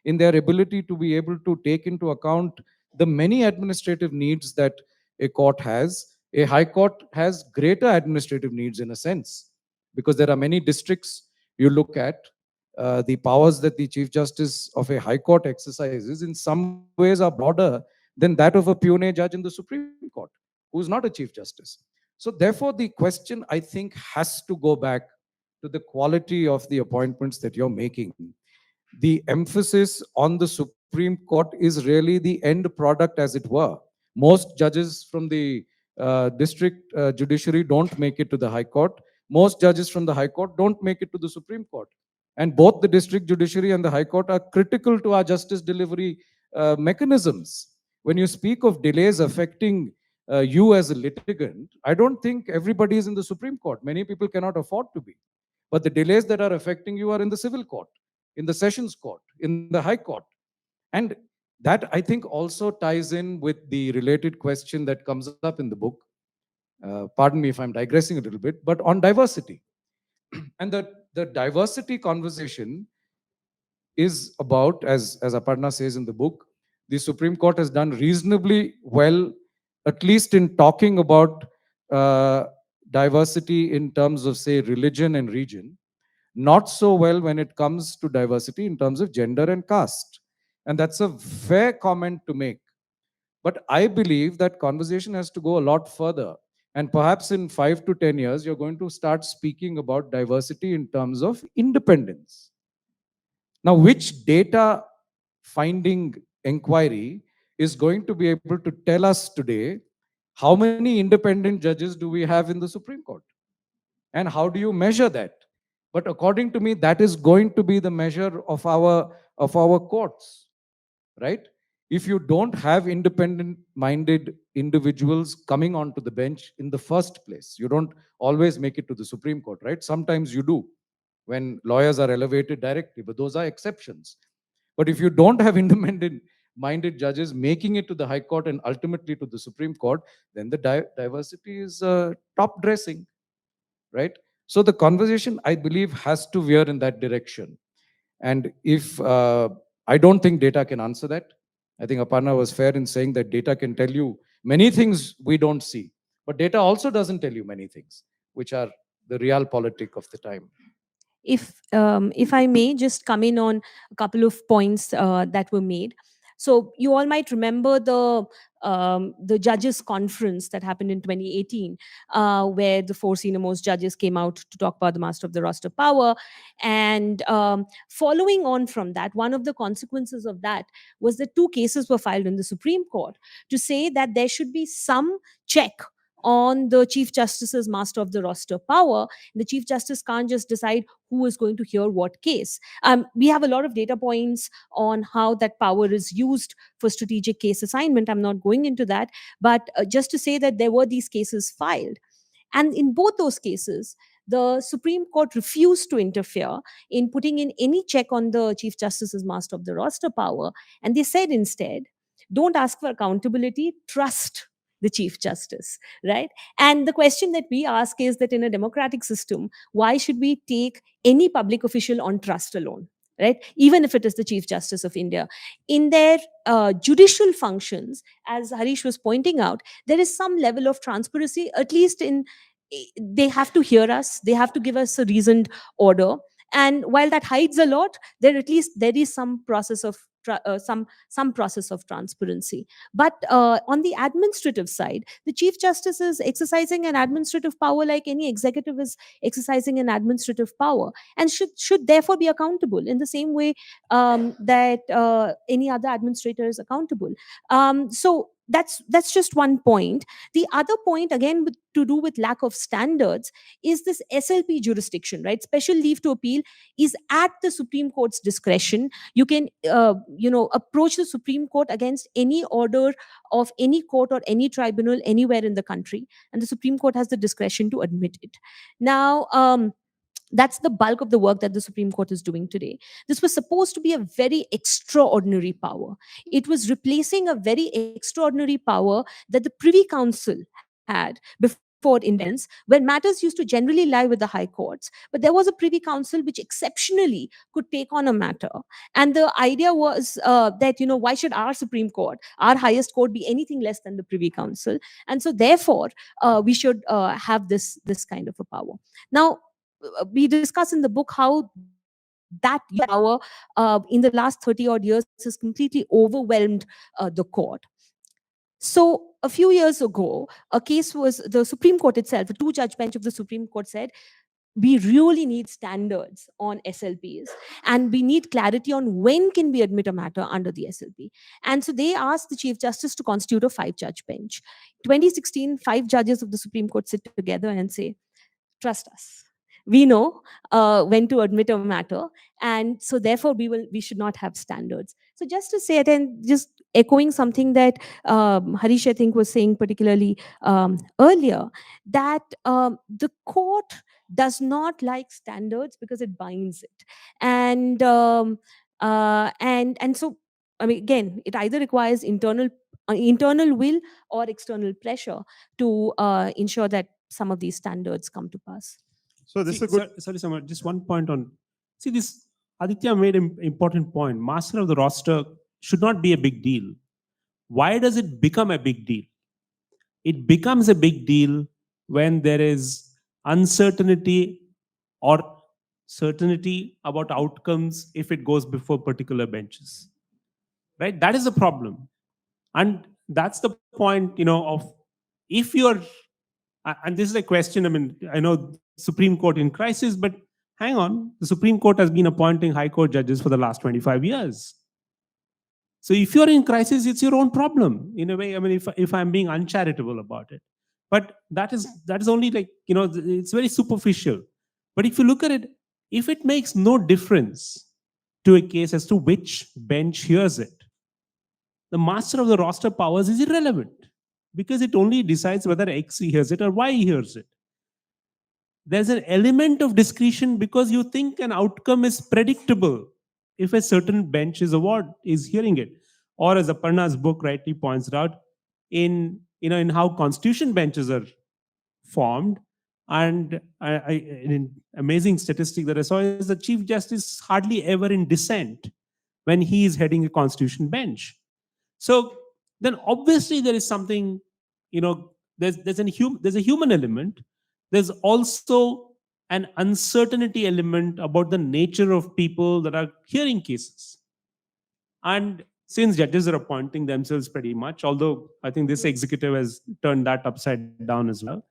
in their ability to be able to take into account the many administrative needs that a court has. A high court has greater administrative needs in a sense, because there are many districts you look at. The powers that the Chief Justice of a high court exercises in some ways are broader than that of a puisne judge in the Supreme Court, who is not a Chief Justice. So therefore, the question, I think, has to go back to the quality of the appointments that you're making. The emphasis on the Supreme Court is really the end product, as it were. Most judges from the district judiciary don't make it to the High Court. Most judges from the High Court don't make it to the Supreme Court. And both the district judiciary and the High Court are critical to our justice delivery mechanisms. When you speak of delays affecting you as a litigant, I don't think everybody is in the Supreme Court. Many people cannot afford to be. But the delays that are affecting you are in the civil court, in the sessions court, in the high court. And that, I think, also ties in with the related question that comes up in the book. Pardon me if I'm digressing a little bit, but on diversity. And the diversity conversation is about, as Aparna says in the book, the Supreme Court has done reasonably well, at least in talking about uh, diversity in terms of, say, religion and region, not so well when it comes to diversity in terms of gender and caste. And that's a fair comment to make. But I believe that conversation has to go a lot further. And perhaps in 5 to 10 years, you're going to start speaking about diversity in terms of independence. Now, which data finding inquiry is going to be able to tell us today how many independent judges do we have in the Supreme Court? And how do you measure that? But according to me, that is going to be the measure of our courts, right? If you don't have independent minded individuals coming onto the bench in the first place, you don't always make it to the Supreme Court, right? Sometimes you do when lawyers are elevated directly, but those are exceptions. But if you don't have independent minded judges making it to the High Court and ultimately to the Supreme Court, then the diversity is top dressing, right? So the conversation, I believe, has to veer in that direction. And if I don't think data can answer that. I think Aparna was fair in saying that data can tell you many things we don't see, but data also doesn't tell you many things, which are the realpolitik of the time. If I may just come in on a couple of points that were made. So you all might remember the judges conference that happened in 2018, where the four senior most judges came out to talk about the master of the roster power. And following on from that, one of the consequences of that was that two cases were filed in the Supreme Court to say that there should be some check on the Chief Justice's master of the roster power. The Chief Justice can't just decide who is going to hear what case. We have a lot of data points on how that power is used for strategic case assignment. I'm not going into that, but just to say that there were these cases filed. And in both those cases, the Supreme Court refused to interfere in putting in any check on the Chief Justice's master of the roster power. And they said instead, don't ask for accountability, trust the Chief Justice, right? And the question that we ask is that in a democratic system, why should we take any public official on trust alone? Right, even if it is the Chief Justice of India, in their judicial functions, as Harish was pointing out, there is some level of transparency. At least they have to hear us, they have to give us a reasoned order, and while that hides a lot, at least there is some process of some process of transparency. But on the administrative side, the Chief Justice is exercising an administrative power like any executive is exercising an administrative power, and should therefore be accountable in the same way that any other administrator is accountable. So that's just one point. The other point, again, to do with lack of standards, is this SLP jurisdiction, right? Special leave to appeal is at the Supreme Court's discretion. You can approach the Supreme Court against any order of any court or any tribunal anywhere in the country, and the Supreme Court has the discretion to admit it. Now, that's the bulk of the work that the Supreme Court is doing today. This was supposed to be a very extraordinary power. It was replacing a very extraordinary power that the Privy Council had before independence, where matters used to generally lie with the high courts. But there was a Privy Council which exceptionally could take on a matter. And the idea was that, why should our Supreme Court, our highest court, be anything less than the Privy Council? And so therefore, we should have this kind of a power. Now, we discuss in the book how that power in the last 30 odd years has completely overwhelmed the court. So a few years ago, a case was the Supreme Court itself, a two-judge bench of the Supreme Court said, we really need standards on SLPs, and we need clarity on when can we admit a matter under the SLP. And so they asked the Chief Justice to constitute a 5-judge bench. 2016, 5 judges of the Supreme Court sit together and say, trust us, we know when to admit a matter, and so therefore we should not have standards. So just to say it, and just echoing something that Harish, I think, was saying particularly earlier, that the court does not like standards because it binds it, and so, I mean, again, it either requires internal will or external pressure to ensure that some of these standards come to pass. So this is a good. Sorry, Samar, just one point on. See, this Aditya made an important point. Master of the roster should not be a big deal. Why does it become a big deal? It becomes a big deal when there is uncertainty or certainty about outcomes if it goes before particular benches. Right? That is the problem. And that's the point, of if you're, and this is a question, I mean, I know Supreme Court in crisis, but hang on, the Supreme Court has been appointing High Court judges for the last 25 years. So if you're in crisis, it's your own problem in a way. I mean, if I'm being uncharitable about it, but that is only like, it's very superficial. But if you look at it, if it makes no difference to a case as to which bench hears it, the master of the roster powers is irrelevant because it only decides whether X hears it or Y hears it. There's an element of discretion because you think an outcome is predictable if a certain bench is hearing it. Or as Aparna's book rightly points out, in how constitution benches are formed, and an amazing statistic that I saw is the Chief Justice hardly ever in dissent when he is heading a constitution bench. So then obviously there is something, there's a human element. There's also an uncertainty element about the nature of people that are hearing cases. And since judges are appointing themselves pretty much, although I think this executive has turned that upside down as well,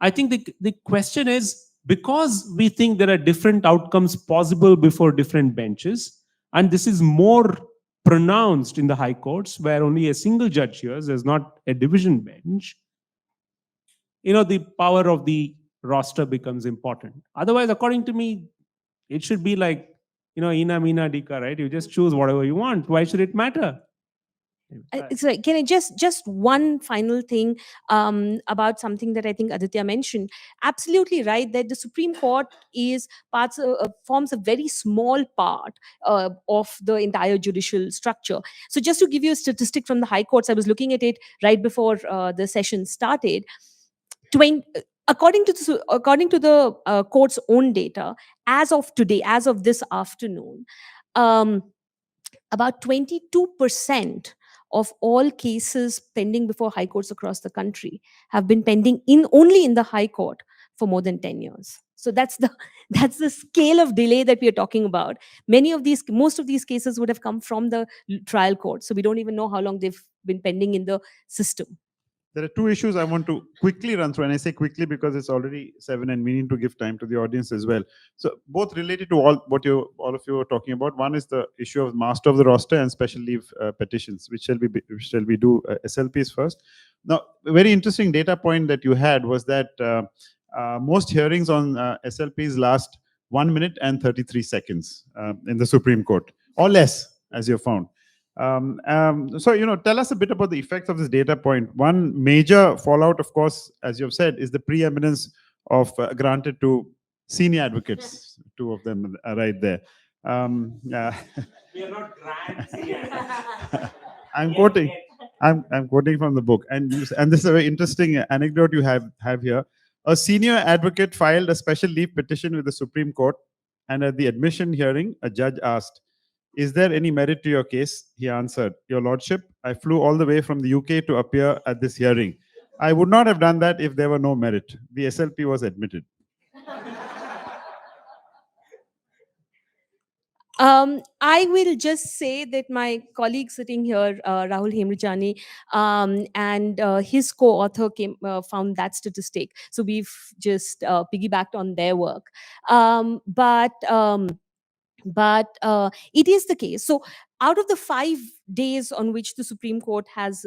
I think the question is, because we think there are different outcomes possible before different benches, and this is more pronounced in the high courts where only a single judge hears, there's not a division bench, the power of the roster becomes important. Otherwise, according to me, it should be like, ina mina dika, right? You just choose whatever you want. Why should it matter? Sorry, can I just one final thing about something that I think Aditya mentioned? Absolutely right that the Supreme Court forms a very small part of the entire judicial structure. So just to give you a statistic from the High Courts, I was looking at it right before the session started. 20, according to the court's own data, as of today, as of this afternoon, about 22% of all cases pending before high courts across the country have been pending only in the high court for more than 10 years. So that's the scale of delay that we are talking about. Most of these cases would have come from the trial court, so we don't even know how long they've been pending in the system. There are two issues I want to quickly run through, and I say quickly because it's already 7 and we need to give time to the audience as well. So both related to all of you are talking about. One is the issue of master of the roster and special leave petitions. Which shall we do SLPs first? Now, a very interesting data point that you had was that most hearings on SLPs last 1 minute and 33 seconds in the Supreme Court, or less, as you found. So, tell us a bit about the effects of this data point. One major fallout, of course, as you've said, is the preeminence of granted to senior advocates. Two of them are right there. We are not grand senior. I'm quoting from the book, and this is a very interesting anecdote you have here. A senior advocate filed a special leave petition with the Supreme Court, and at the admission hearing, a judge asked, "Is there any merit to your case?" He answered, "Your Lordship, I flew all the way from the UK to appear at this hearing. I would not have done that if there were no merit. The SLP was admitted." I will just say that my colleague sitting here, Rahul Hemrajani, and his co-author found that statistic. So we've just piggybacked on their work. But it is the case. So out of the 5 days on which the Supreme Court has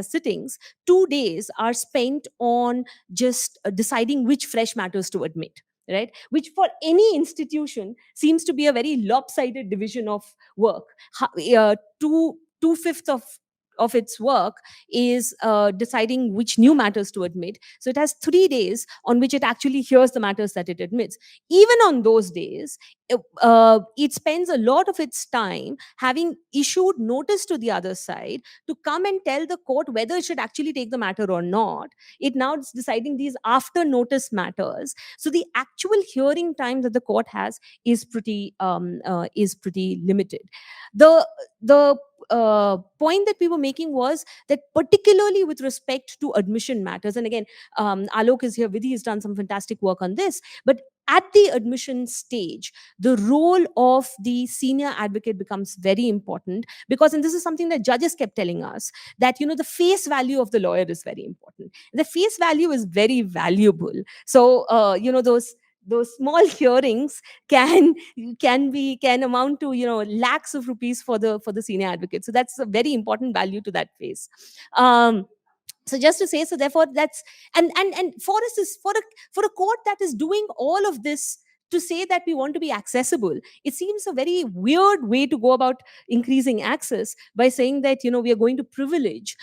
sittings, 2 days are spent on just deciding which fresh matters to admit. Right, which for any institution seems to be a very lopsided division of work. 2/5 of its work is deciding which new matters to admit. So it has 3 days on which it actually hears the matters that it admits. Even on those days, it spends a lot of its time having issued notice to the other side to come and tell the court whether it should actually take the matter or not. It now is deciding these after notice matters. So the actual hearing time that the court has is pretty limited. The point that we were making was that particularly with respect to admission matters, and again, Alok is here, Vidhi has done some fantastic work on this, but at the admission stage, the role of the senior advocate becomes very important, because, and this is something that judges kept telling us, that the face value of the lawyer is very important. The face value is very valuable. So those small hearings can amount to lakhs of rupees for the senior advocate. So that's a very important value to that face. So just to say, so therefore that's, and for us, is for a court that is doing all of this to say that we want to be accessible, it seems a very weird way to go about increasing access, by saying that we are going to privilege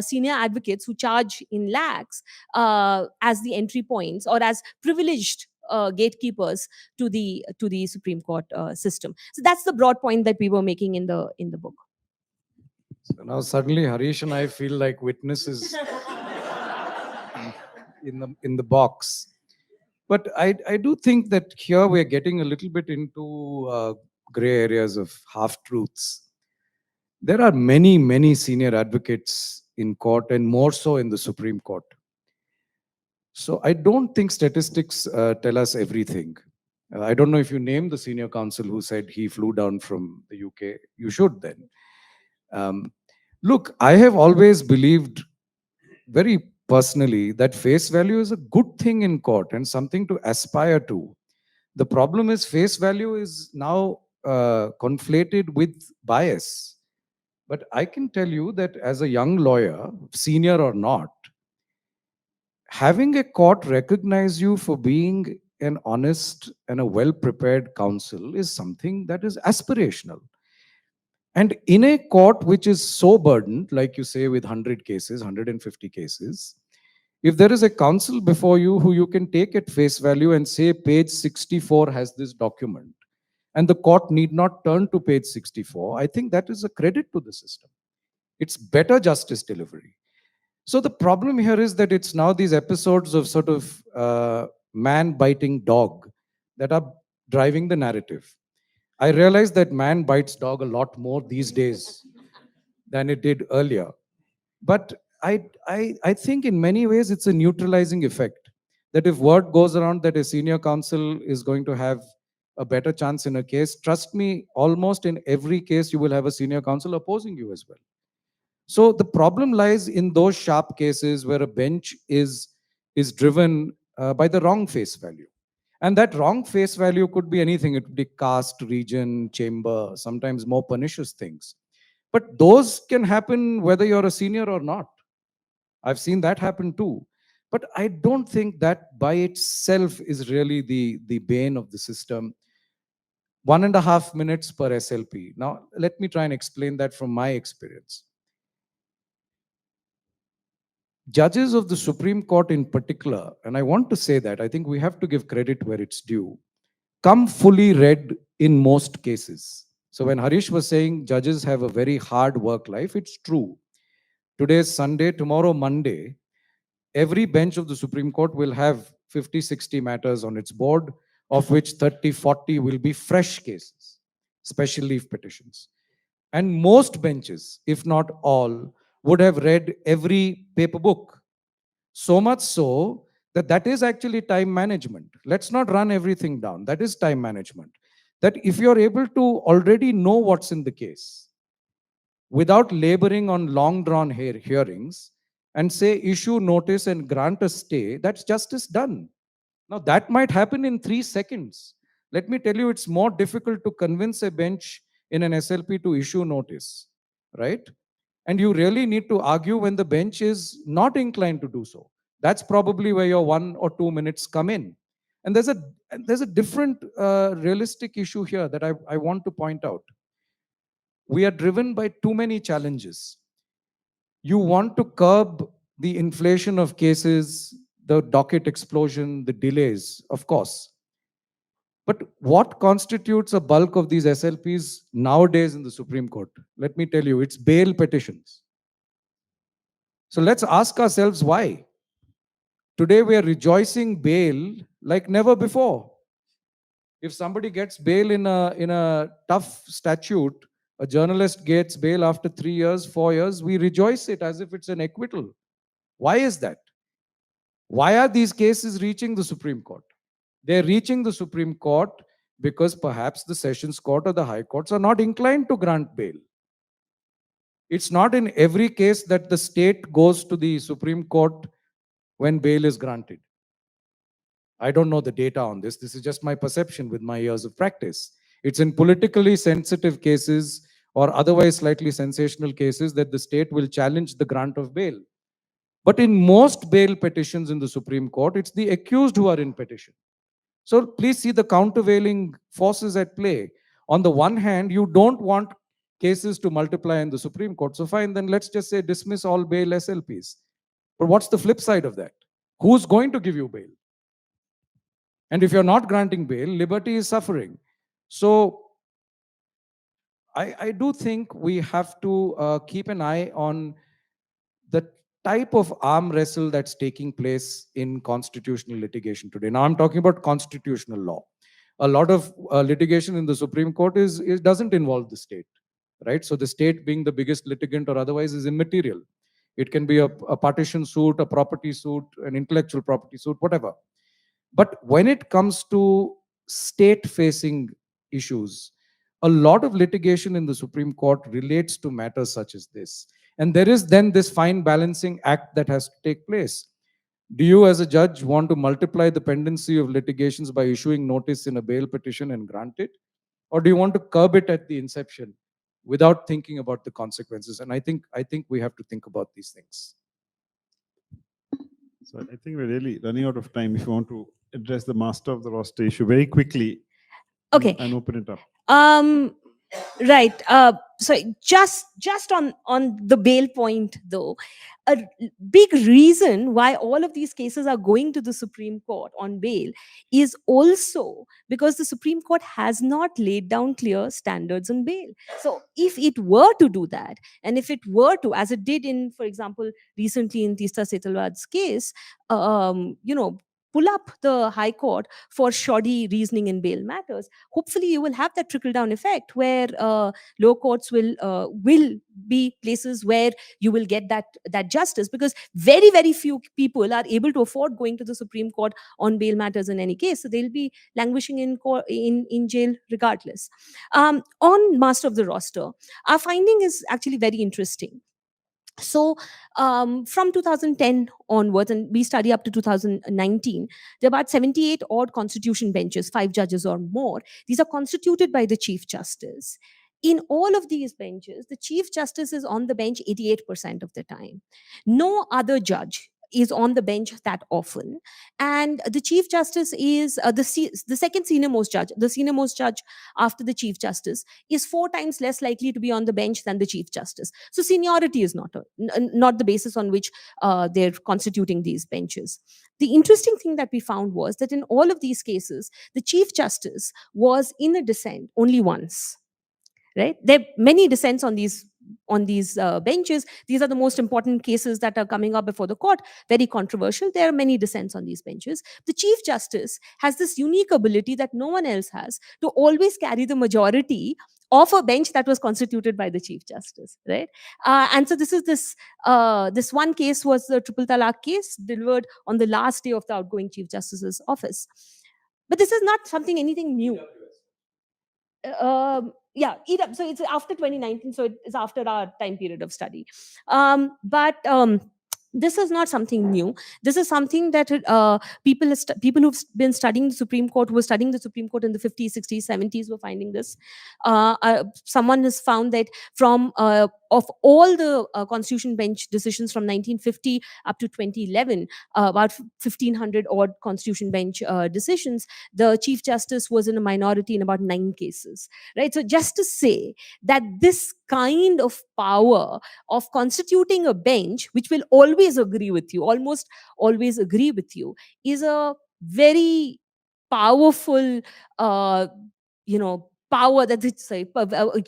senior advocates who charge in lakhs as the entry points, or as privileged gatekeepers to the Supreme Court system. So that's the broad point that we were making in the book. So now suddenly Harish and I feel like witnesses in the box. But I do think that here we're getting a little bit into gray areas of half truths. There are many, many senior advocates in court, and more so in the Supreme Court. So I don't think statistics tell us everything. I don't know if you name the senior counsel who said he flew down from the UK. You should then. Look, I have always believed very personally that face value is a good thing in court and something to aspire to. The problem is face value is now conflated with bias. But I can tell you that as a young lawyer, senior or not, having a court recognize you for being an honest and a well-prepared counsel is something that is aspirational. And in a court which is so burdened, like you say, with 100 cases, 150 cases, if there is a counsel before you who you can take at face value and say page 64 has this document, and the court need not turn to page 64, I think that is a credit to the system. It's better justice delivery. So the problem here is that it's now these episodes of sort of man biting dog that are driving the narrative. I realize that man bites dog a lot more these days than it did earlier. But I think in many ways it's a neutralizing effect. That if word goes around that a senior counsel is going to have a better chance in a case, trust me, almost in every case you will have a senior counsel opposing you as well. So the problem lies in those sharp cases where a bench is driven by the wrong face value. And that wrong face value could be anything. It could be caste, region, chamber, sometimes more pernicious things. But those can happen whether you're a senior or not. I've seen that happen too. But I don't think that by itself is really the bane of the system. 1.5 minutes per SLP. Now, let me try and explain that from my experience. Judges of the Supreme Court in particular, and I want to say that, I think we have to give credit where it's due, come fully read in most cases. So when Harish was saying judges have a very hard work life, it's true. Today is Sunday, tomorrow Monday, every bench of the Supreme Court will have 50, 60 matters on its board, of which 30, 40 will be fresh cases, special leave petitions. And most benches, if not all, would have read every paper book. So much so that that is actually time management. Let's not run everything down. That is time management. That if you're able to already know what's in the case, without laboring on long drawn hearings, and say issue notice and grant a stay, that's justice done. Now that might happen in 3 seconds. Let me tell you, it's more difficult to convince a bench in an SLP to issue notice, right? And you really need to argue when the bench is not inclined to do so. That's probably where your 1 or 2 minutes come in. And there's a different realistic issue here that I want to point out. We are driven by too many challenges. You want to curb the inflation of cases, the docket explosion, the delays, of course. But what constitutes a bulk of these SLPs nowadays in the Supreme Court? Let me tell you, it's bail petitions. So let's ask ourselves why. Today we are rejoicing bail like never before. If somebody gets bail in a tough statute, a journalist gets bail after 3 years, 4 years, we rejoice it as if it's an acquittal. Why is that? Why are these cases reaching the Supreme Court? They're reaching the Supreme Court because perhaps the Sessions Court or the High Courts are not inclined to grant bail. It's not in every case that the state goes to the Supreme Court when bail is granted. I don't know the data on this. This is just my perception with my years of practice. It's in politically sensitive cases or otherwise slightly sensational cases that the state will challenge the grant of bail. But in most bail petitions in the Supreme Court, it's the accused who are in petition. So please see the countervailing forces at play. On the one hand, you don't want cases to multiply in the Supreme Court. So fine, then let's just say dismiss all bail SLPs. But what's the flip side of that? Who's going to give you bail? And if you're not granting bail, liberty is suffering. So I do think we have to keep an eye on the type of arm wrestle that's taking place in constitutional litigation today. Now I'm talking about constitutional law. A lot of litigation in the Supreme Court doesn't involve the state, right? So the state being the biggest litigant or otherwise is immaterial. It can be a partition suit, a property suit, an intellectual property suit, whatever. But when it comes to state-facing issues, a lot of litigation in the Supreme Court relates to matters such as this. And there is then this fine balancing act that has to take place. Do you, as a judge, want to multiply the pendency of litigations by issuing notice in a bail petition and grant it? Or do you want to curb it at the inception without thinking about the consequences? And I think we have to think about these things. So I think we're really running out of time. If you want to address the master of the roster issue very quickly, Okay. and open it up. Right. So just on the bail point, though, a big reason why all of these cases are going to the Supreme Court on bail is also because the Supreme Court has not laid down clear standards on bail. So if it were to do that, and if it were to, as it did in, for example, recently in Tista Setalwad's case, pull up the High Court for shoddy reasoning in bail matters, hopefully you will have that trickle down effect where lower courts will be places where you will get that justice, because very, very few people are able to afford going to the Supreme Court on bail matters in any case. So they'll be languishing in jail regardless. On master of the roster, our finding is actually very interesting. So from 2010 onwards, and we study up to 2019, there are about 78 odd constitution benches, 5 judges or more. These are constituted by the Chief Justice. In all of these benches, the Chief Justice is on the bench 88% of the time. No other judge is on the bench that often. And the Chief Justice is the second senior most judge. The senior most judge after the Chief Justice is 4 times less likely to be on the bench than the Chief Justice. So seniority is not the basis on which they're constituting these benches. The interesting thing that we found was that in all of these cases, the Chief Justice was in a dissent only once. Right? There are many dissents on these benches. These are the most important cases that are coming up before the court. Very controversial. There are many dissents on these benches. The Chief Justice has this unique ability that no one else has to always carry the majority of a bench that was constituted by the Chief Justice, right? And so this one case was the Triple Talaq case delivered on the last day of the outgoing Chief Justice's office. But this is not anything new. So it's after 2019, so it's after our time period of study. This is not something new. This is something that people who've been studying the Supreme Court, who were studying the Supreme Court in the 50s, 60s, 70s, were finding this. Someone has found that from of all the Constitution Bench decisions from 1950 up to 2011, about 1,500 odd Constitution Bench decisions, the Chief Justice was in a minority in about 9 cases. Right. So just to say that this kind of power of constituting a bench which will always agree with you, almost always agree with you, is a very powerful power that it's a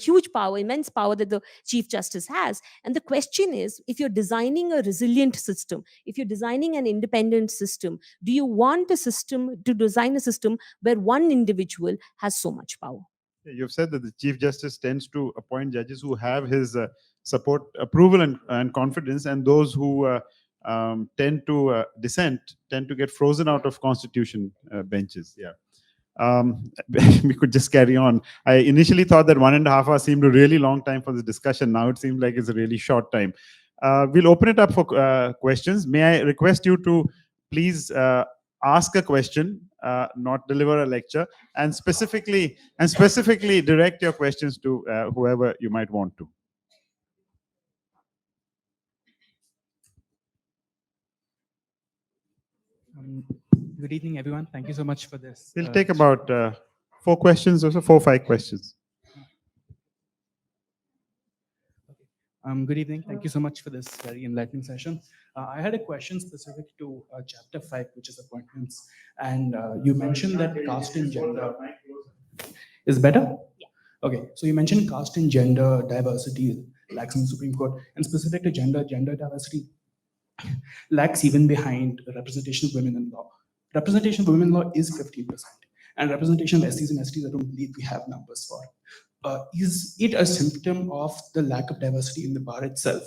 huge power, immense power that the Chief Justice has. And the question is, if you're designing a resilient system, if you're designing an independent system, do you want to design a system where one individual has so much power? You've said that the Chief Justice tends to appoint judges who have his support, approval, and confidence, and those who tend to dissent tend to get frozen out of constitution benches. Yeah. We could just carry on. I initially thought that 1.5 hours seemed a really long time for this discussion. Now it seems like it's a really short time. We'll open it up for questions. May I request you to please ask a question, not deliver a lecture, and specifically direct your questions to whoever you might want to. Good evening, everyone. Thank you so much for this. We'll take about 4 questions or so, 4 or 5 questions. Good evening. Thank you so much for this very enlightening session. I had a question specific to Chapter 5, which is appointments. And you mentioned that caste and gender is better? Yeah. Okay. So you mentioned caste and gender diversity lacks in the Supreme Court. And specific to gender diversity lacks even behind representation of women in law. Representation of women in law is 15%. And representation of SCs and STs, I don't believe we have numbers for. Is it a symptom of the lack of diversity in the bar itself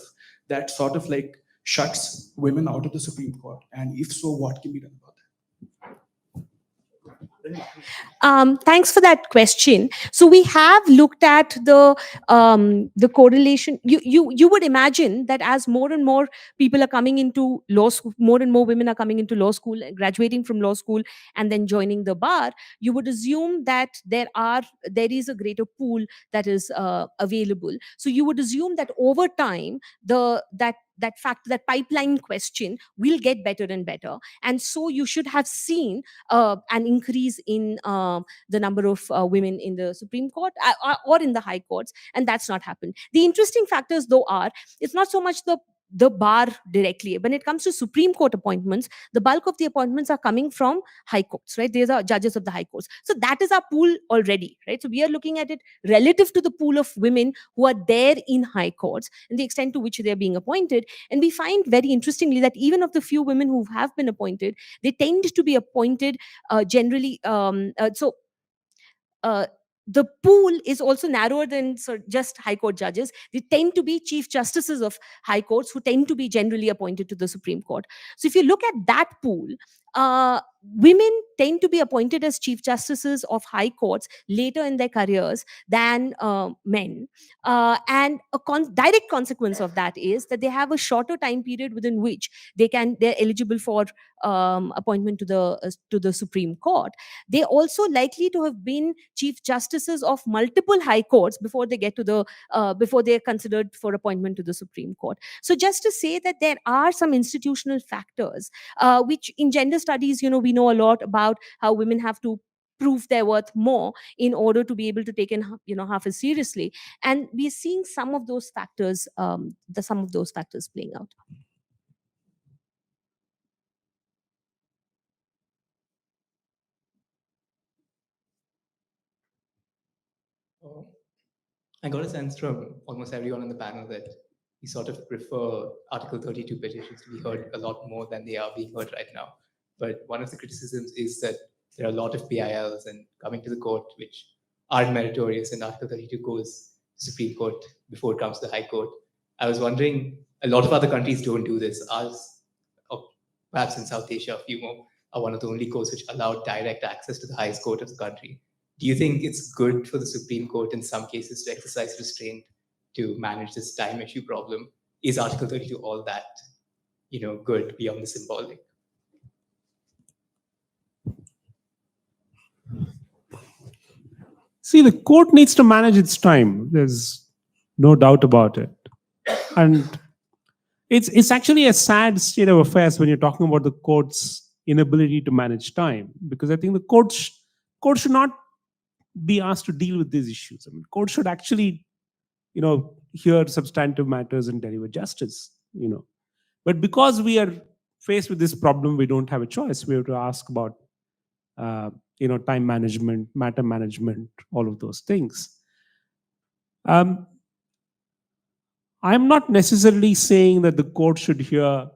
that sort of like shuts women out of the Supreme Court? And if so, what can be done about that? Thanks for that question. So we have looked at the correlation. You would imagine that as more and more people are coming into law school, more and more women are coming into law school, graduating from law school, and then joining the bar, you would assume that there is a greater pool that is available. So you would assume that over time, that pipeline question will get better and better, and so you should have seen an increase in the number of women in the Supreme Court or in the high courts, and that's not happened. The interesting factors, though, are it's not so much the bar directly. When it comes to Supreme Court appointments, the bulk of the appointments are coming from high courts, right? These are judges of the high courts. So that is our pool already, right? So we are looking at it relative to the pool of women who are there in high courts and the extent to which they're being appointed. And we find very interestingly that even of the few women who have been appointed, they tend to be appointed generally. The pool is also narrower than just high court judges. They tend to be chief justices of high courts who tend to be generally appointed to the Supreme Court. So if you look at that pool, women tend to be appointed as chief justices of high courts later in their careers than men. And a direct consequence of that is that they have a shorter time period within which they're eligible for appointment to the Supreme Court. They also likely to have been chief justices of multiple high courts before they get to before they're considered for appointment to the Supreme Court. So just to say that there are some institutional factors, which in gender studies, we know a lot about how women have to prove their worth more in order to be able to take in half as seriously, and we're seeing some of those factors playing out. I got a sense from almost everyone on the panel that we sort of prefer Article 32 petitions to be heard a lot more than they are being heard right now. But one of the criticisms is that there are a lot of PILs and coming to the court which aren't meritorious, and Article 32 goes to Supreme Court before it comes to the High Court. I was wondering, a lot of other countries don't do this. Ours, or perhaps in South Asia, a few more, are one of the only courts which allow direct access to the highest court of the country. Do you think it's good for the Supreme Court in some cases to exercise restraint to manage this time issue problem? Is Article 32 all that, good beyond the symbolic. See, the court needs to manage its time. There's no doubt about it. And it's actually a sad state of affairs when you're talking about the court's inability to manage time, because I think the court should not be asked to deal with these issues. I mean, court should actually, hear substantive matters and deliver justice. But because we are faced with this problem, we don't have a choice. We have to ask about, time management, matter management, all of those things. I'm not necessarily saying that the court should hear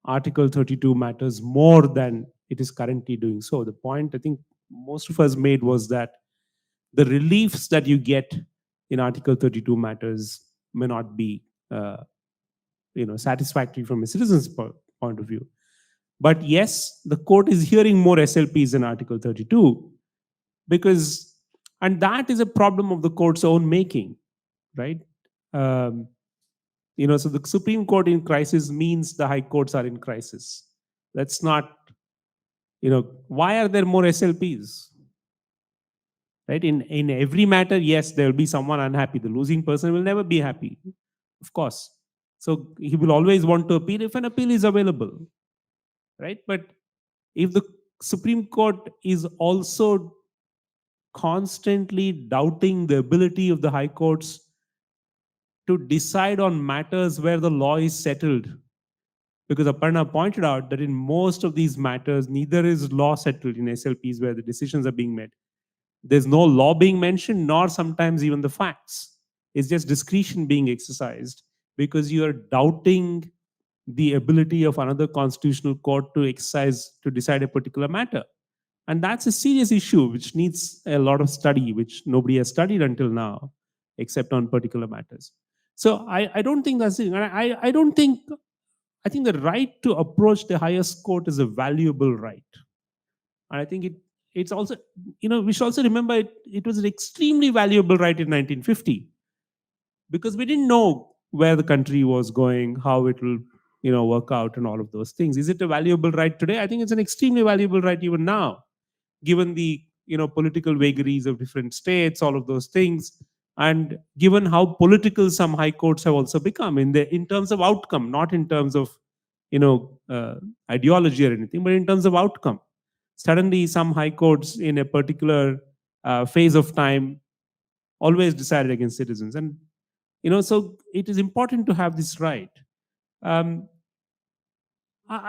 Article 32 matters more than it is currently doing so. The point I think most of us made was that the reliefs that you get in Article 32 matters may not be, satisfactory from a citizen's point of view. But yes, the court is hearing more SLPs in Article 32 and that is a problem of the court's own making, right? So the Supreme Court in crisis means the high courts are in crisis. That's not, why are there more SLPs? Right? In every matter, yes, there will be someone unhappy. The losing person will never be happy, of course. So he will always want to appeal if an appeal is available, right? But if the Supreme Court is also constantly doubting the ability of the high courts to decide on matters where the law is settled, because Aparna pointed out that in most of these matters, neither is law settled in SLPs where the decisions are being made. There's no law being mentioned, nor sometimes even the facts. It's just discretion being exercised because you are doubting the ability of another constitutional court to decide a particular matter. And that's a serious issue which needs a lot of study, which nobody has studied until now, except on particular matters. So I don't think that's it. I think the right to approach the highest court is a valuable right. And I think it's also, we should also remember it was an extremely valuable right in 1950, because we didn't know where the country was going, how it will, work out and all of those things. Is it a valuable right today? I think it's an extremely valuable right even now, given the, political vagaries of different states, all of those things. And given how political some high courts have also become in terms of outcome, not in terms of, ideology or anything, but in terms of outcome. Suddenly, some high courts in a particular phase of time always decided against citizens. And, so it is important to have this right. I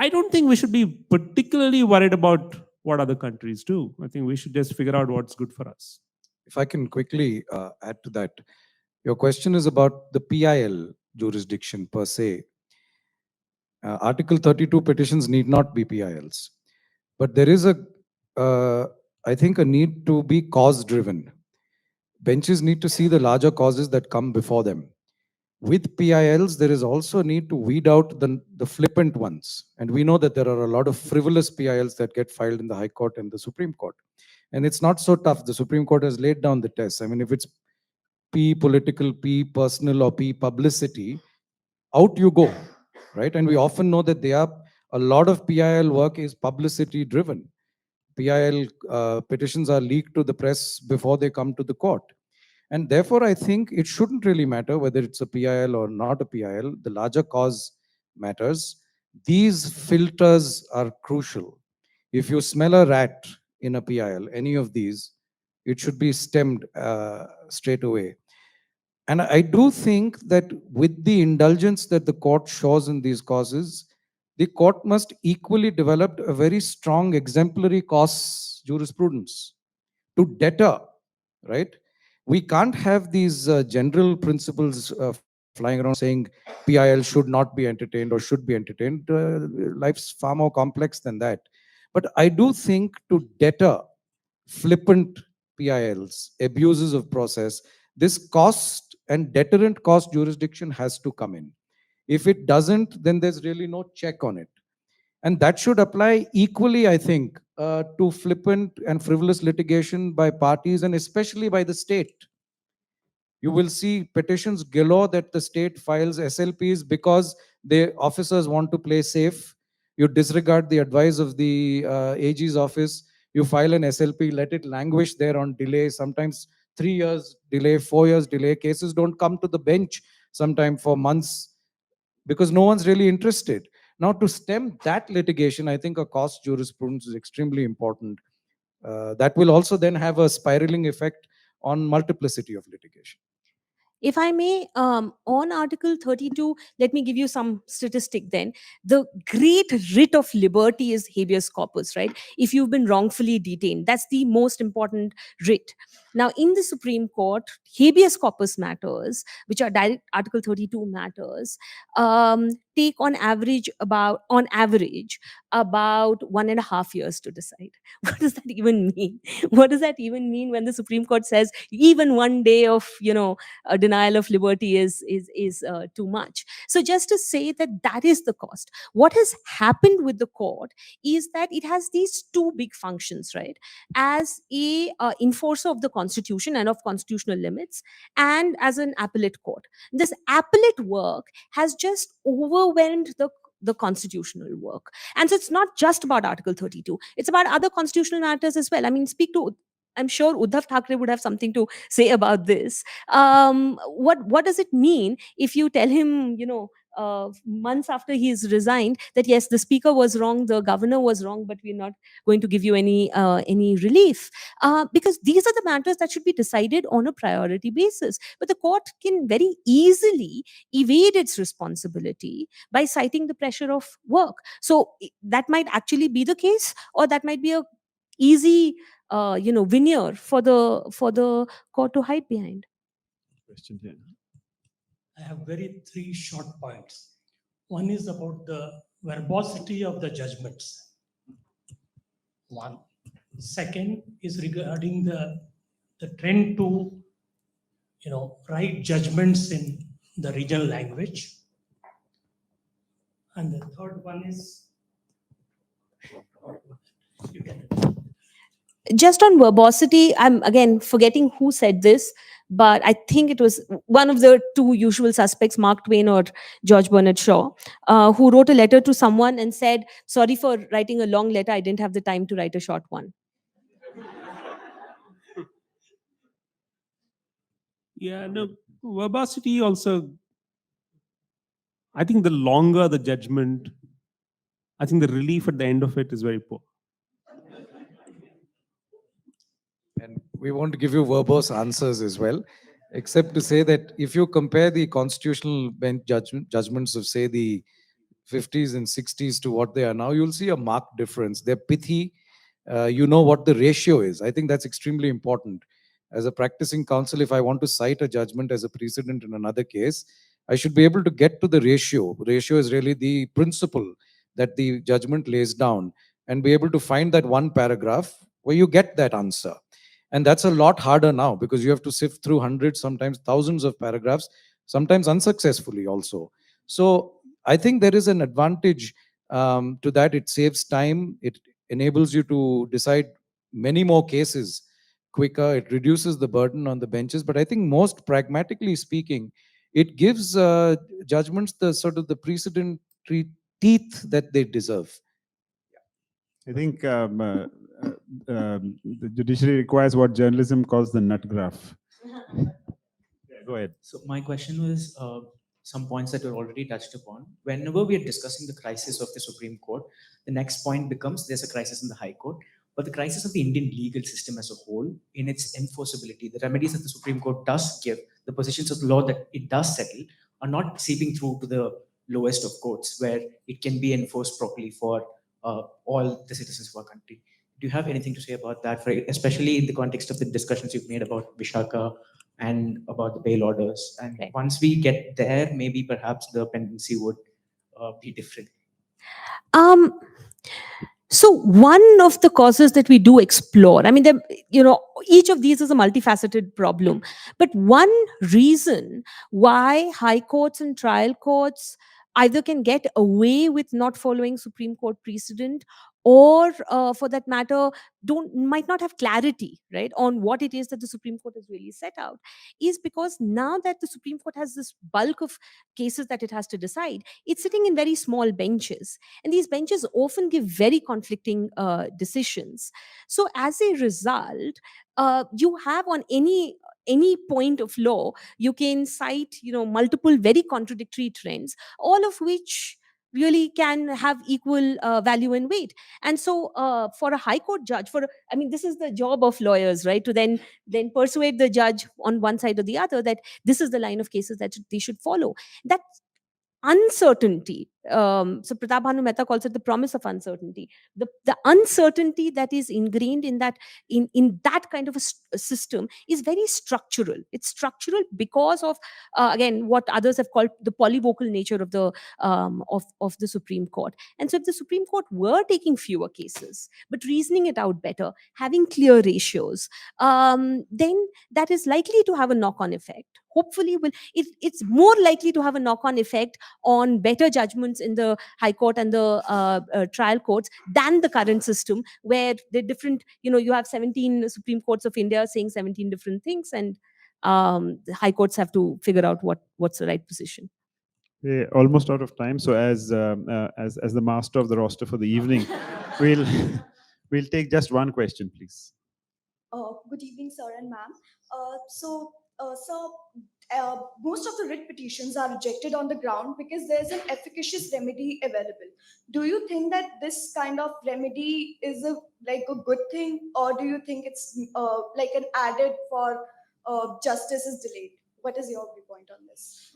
don't think we should be particularly worried about what other countries do. I think we should just figure out what's good for us. If I can quickly add to that, your question is about the PIL jurisdiction per se. Article 32 petitions need not be PILs, but there is I think a need to be cause driven. Benches need to see the larger causes that come before them. With PILs, there is also a need to weed out the flippant ones. And we know that there are a lot of frivolous PILs that get filed in the High Court and the Supreme Court. And it's not so tough. The Supreme Court has laid down the test. I mean, if it's P political, P personal, or P publicity, out you go, right? And we often know that a lot of PIL work is publicity driven. PIL petitions are leaked to the press before they come to the court. And therefore, I think it shouldn't really matter whether it's a PIL or not a PIL. The larger cause matters. These filters are crucial. If you smell a rat in a PIL, any of these, it should be stemmed straight away. And I do think that with the indulgence that the court shows in these causes, the court must equally develop a very strong exemplary cause jurisprudence to deter, right? We can't have these general principles flying around saying PIL should not be entertained or should be entertained. Life's far more complex than that. But I do think to deter flippant PILs, abuses of process, this cost and deterrent cost jurisdiction has to come in. If it doesn't, then there's really no check on it. And that should apply equally, I think, to flippant and frivolous litigation by parties and especially by the state. You will see petitions galore that the state files SLPs because The officers want to play safe. You disregard the advice of the AG's office. You file an SLP, let it languish there on delay, sometimes 3 years delay, 4 years delay. Cases don't come to the bench sometime for months because no one's really interested. Now, to stem that litigation, I think a cost jurisprudence is extremely important. That will also then have a spiraling effect on multiplicity of litigation. If I may, on Article 32, let me give you some statistic then. The great writ of liberty is habeas corpus, right? If you've been wrongfully detained, that's the most important writ. Now, in the Supreme Court, habeas corpus matters, which are direct Article 32 matters, take on average about 1.5 years to decide. What does that even mean? What does that even mean when the Supreme Court says even one day of, a denial of liberty is too much? So just to say that that is the cost. What has happened with the court is that it has these two big functions, right? As a enforcer of the constitution and of constitutional limits, and as an appellate court. This appellate work has just overwhelmed the constitutional work. And so it's not just about Article 32, it's about other constitutional matters as well. I mean, I'm sure Uddhav Thackeray would have something to say about this. What does it mean if you tell him, months after he's resigned, that yes, the speaker was wrong, the governor was wrong, but we're not going to give you any relief? Because these are the matters that should be decided on a priority basis. But the court can very easily evade its responsibility by citing the pressure of work. So that might actually be the case, or that might be a easy veneer for the court to hide behind. Question here. I have three short points. One is about the verbosity of the judgments. One. Second is regarding the trend to, write judgments in the regional language. And the third one is, you can. Just on verbosity, I'm again forgetting who said this, but I think it was one of the two usual suspects, Mark Twain or George Bernard Shaw, who wrote a letter to someone and said, "Sorry for writing a long letter, I didn't have the time to write a short one." Yeah, no, verbosity also, I think the longer the judgment, I think the relief at the end of it is very poor. And we want to give you verbose answers as well, except to say that if you compare the constitutional bench judgments of, say, the 50s and 60s to what they are now, you'll see a marked difference. They're pithy. You know what the ratio is. I think that's extremely important. As a practicing counsel, if I want to cite a judgment as a precedent in another case, I should be able to get to the ratio. Ratio is really the principle that the judgment lays down, and be able to find that one paragraph where you get that answer. And that's a lot harder now because you have to sift through hundreds, sometimes thousands of paragraphs, sometimes unsuccessfully also. So I think there is an advantage to that. It saves time. It enables you to decide many more cases quicker. It reduces the burden on the benches. But I think most pragmatically speaking, it gives judgments the sort of the precedentary teeth that they deserve. I think the judiciary requires what journalism calls the nut graph. Go ahead. So my question was some points that were already touched upon. Whenever we are discussing the crisis of the Supreme Court, the next point becomes there's a crisis in the High Court, but the crisis of the Indian legal system as a whole, in its enforceability, the remedies that the Supreme Court does give, the positions of the law that it does settle, are not seeping through to the lowest of courts, where it can be enforced properly for all the citizens of our country. Do you have anything to say about that, especially in the context of the discussions you've made about Vishaka and about the bail orders? And Right. once we get there, maybe perhaps the pendency would be different. So one of the causes that we do explore, I mean, each of these is a multifaceted problem, but one reason why high courts and trial courts either can get away with not following Supreme Court precedent, or for that matter might not have clarity, right, on what it is that the Supreme Court has really set out, is because now that the Supreme Court has this bulk of cases that it has to decide, it's sitting in very small benches, and these benches often give very conflicting decisions. So as a result, you have on any point of law, you can cite, multiple very contradictory trends, all of which really can have equal value and weight. And so for a high court judge, this is the job of lawyers, right, to then persuade the judge on one side or the other that this is the line of cases that they should follow. That uncertainty, so Pratap Bhanu Mehta calls it the promise of uncertainty. The uncertainty that is ingrained in that kind of a system is very structural. It's structural because of again what others have called the polyvocal nature of the Supreme Court. And so if the Supreme Court were taking fewer cases but reasoning it out better, having clear ratios, then that is likely to have a knock-on effect. Hopefully it's more likely to have a knock-on effect on better judgments in the High Court and the trial courts than the current system, where the different, you have 17 Supreme Courts of India saying 17 different things, and the High Courts have to figure out what's the right position. We're almost out of time. So as the master of the roster for the evening, we'll we'll take just one question, please. Good evening, sir and ma'am. Sir, most of the writ petitions are rejected on the ground because there's an efficacious remedy available. Do you think that this kind of remedy is a good thing, or do you think it's like an added for justice is delayed? What is your viewpoint on this?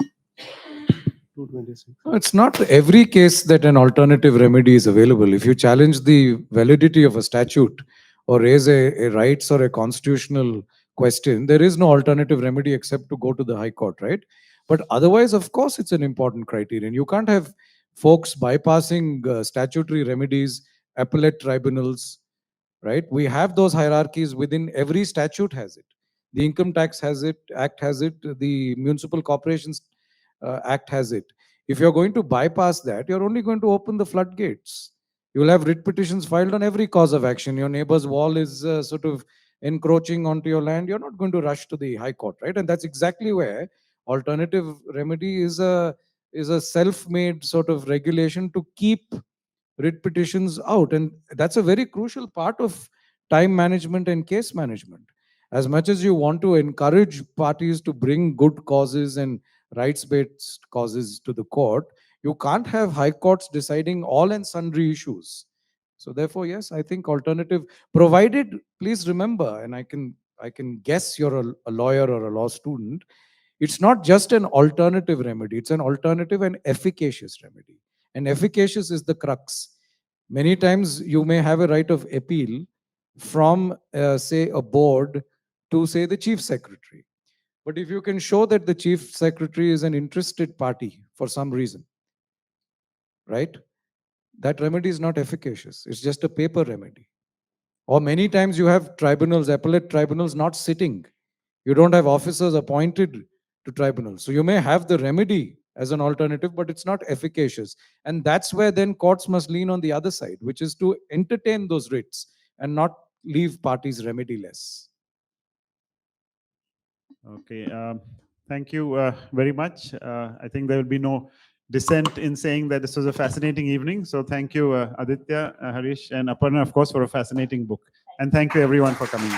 226. It's not every case that an alternative remedy is available. If you challenge the validity of a statute or raise a rights or a constitutional question, there is no alternative remedy except to go to the High Court, right? But otherwise, of course, it's an important criterion. You can't have folks bypassing statutory remedies, appellate tribunals, right? We have those hierarchies within every statute has it. The Income Tax has it, Act has it, the Municipal Corporations Act has it. If you're going to bypass that, you're only going to open the floodgates. You'll have writ petitions filed on every cause of action. Your neighbor's wall is sort of encroaching onto your land. You're not going to rush to the High Court, right? And that's exactly where alternative remedy is a self-made sort of regulation to keep writ petitions out. And that's a very crucial part of time management and case management. As much as you want to encourage parties to bring good causes and rights-based causes to the court, you can't have high courts deciding all and sundry issues. So therefore, yes, I think alternative, provided, please remember, and I can guess you're a lawyer or a law student, it's not just an alternative remedy, it's an alternative and efficacious remedy. And efficacious is the crux. Many times you may have a right of appeal from, say, a board to, say, the chief secretary. But if you can show that the chief secretary is an interested party for some reason, right, that remedy is not efficacious. It's just a paper remedy. Or many times you have tribunals, appellate tribunals not sitting. You don't have officers appointed to tribunals. So you may have the remedy as an alternative, but it's not efficacious. And that's where then courts must lean on the other side, which is to entertain those writs and not leave parties remediless. Okay. Thank you very much. I think there will be no dissent in saying that this was a fascinating evening. So thank you, Aditya, Harish, and Aparna, of course, for a fascinating book. And thank you, everyone, for coming.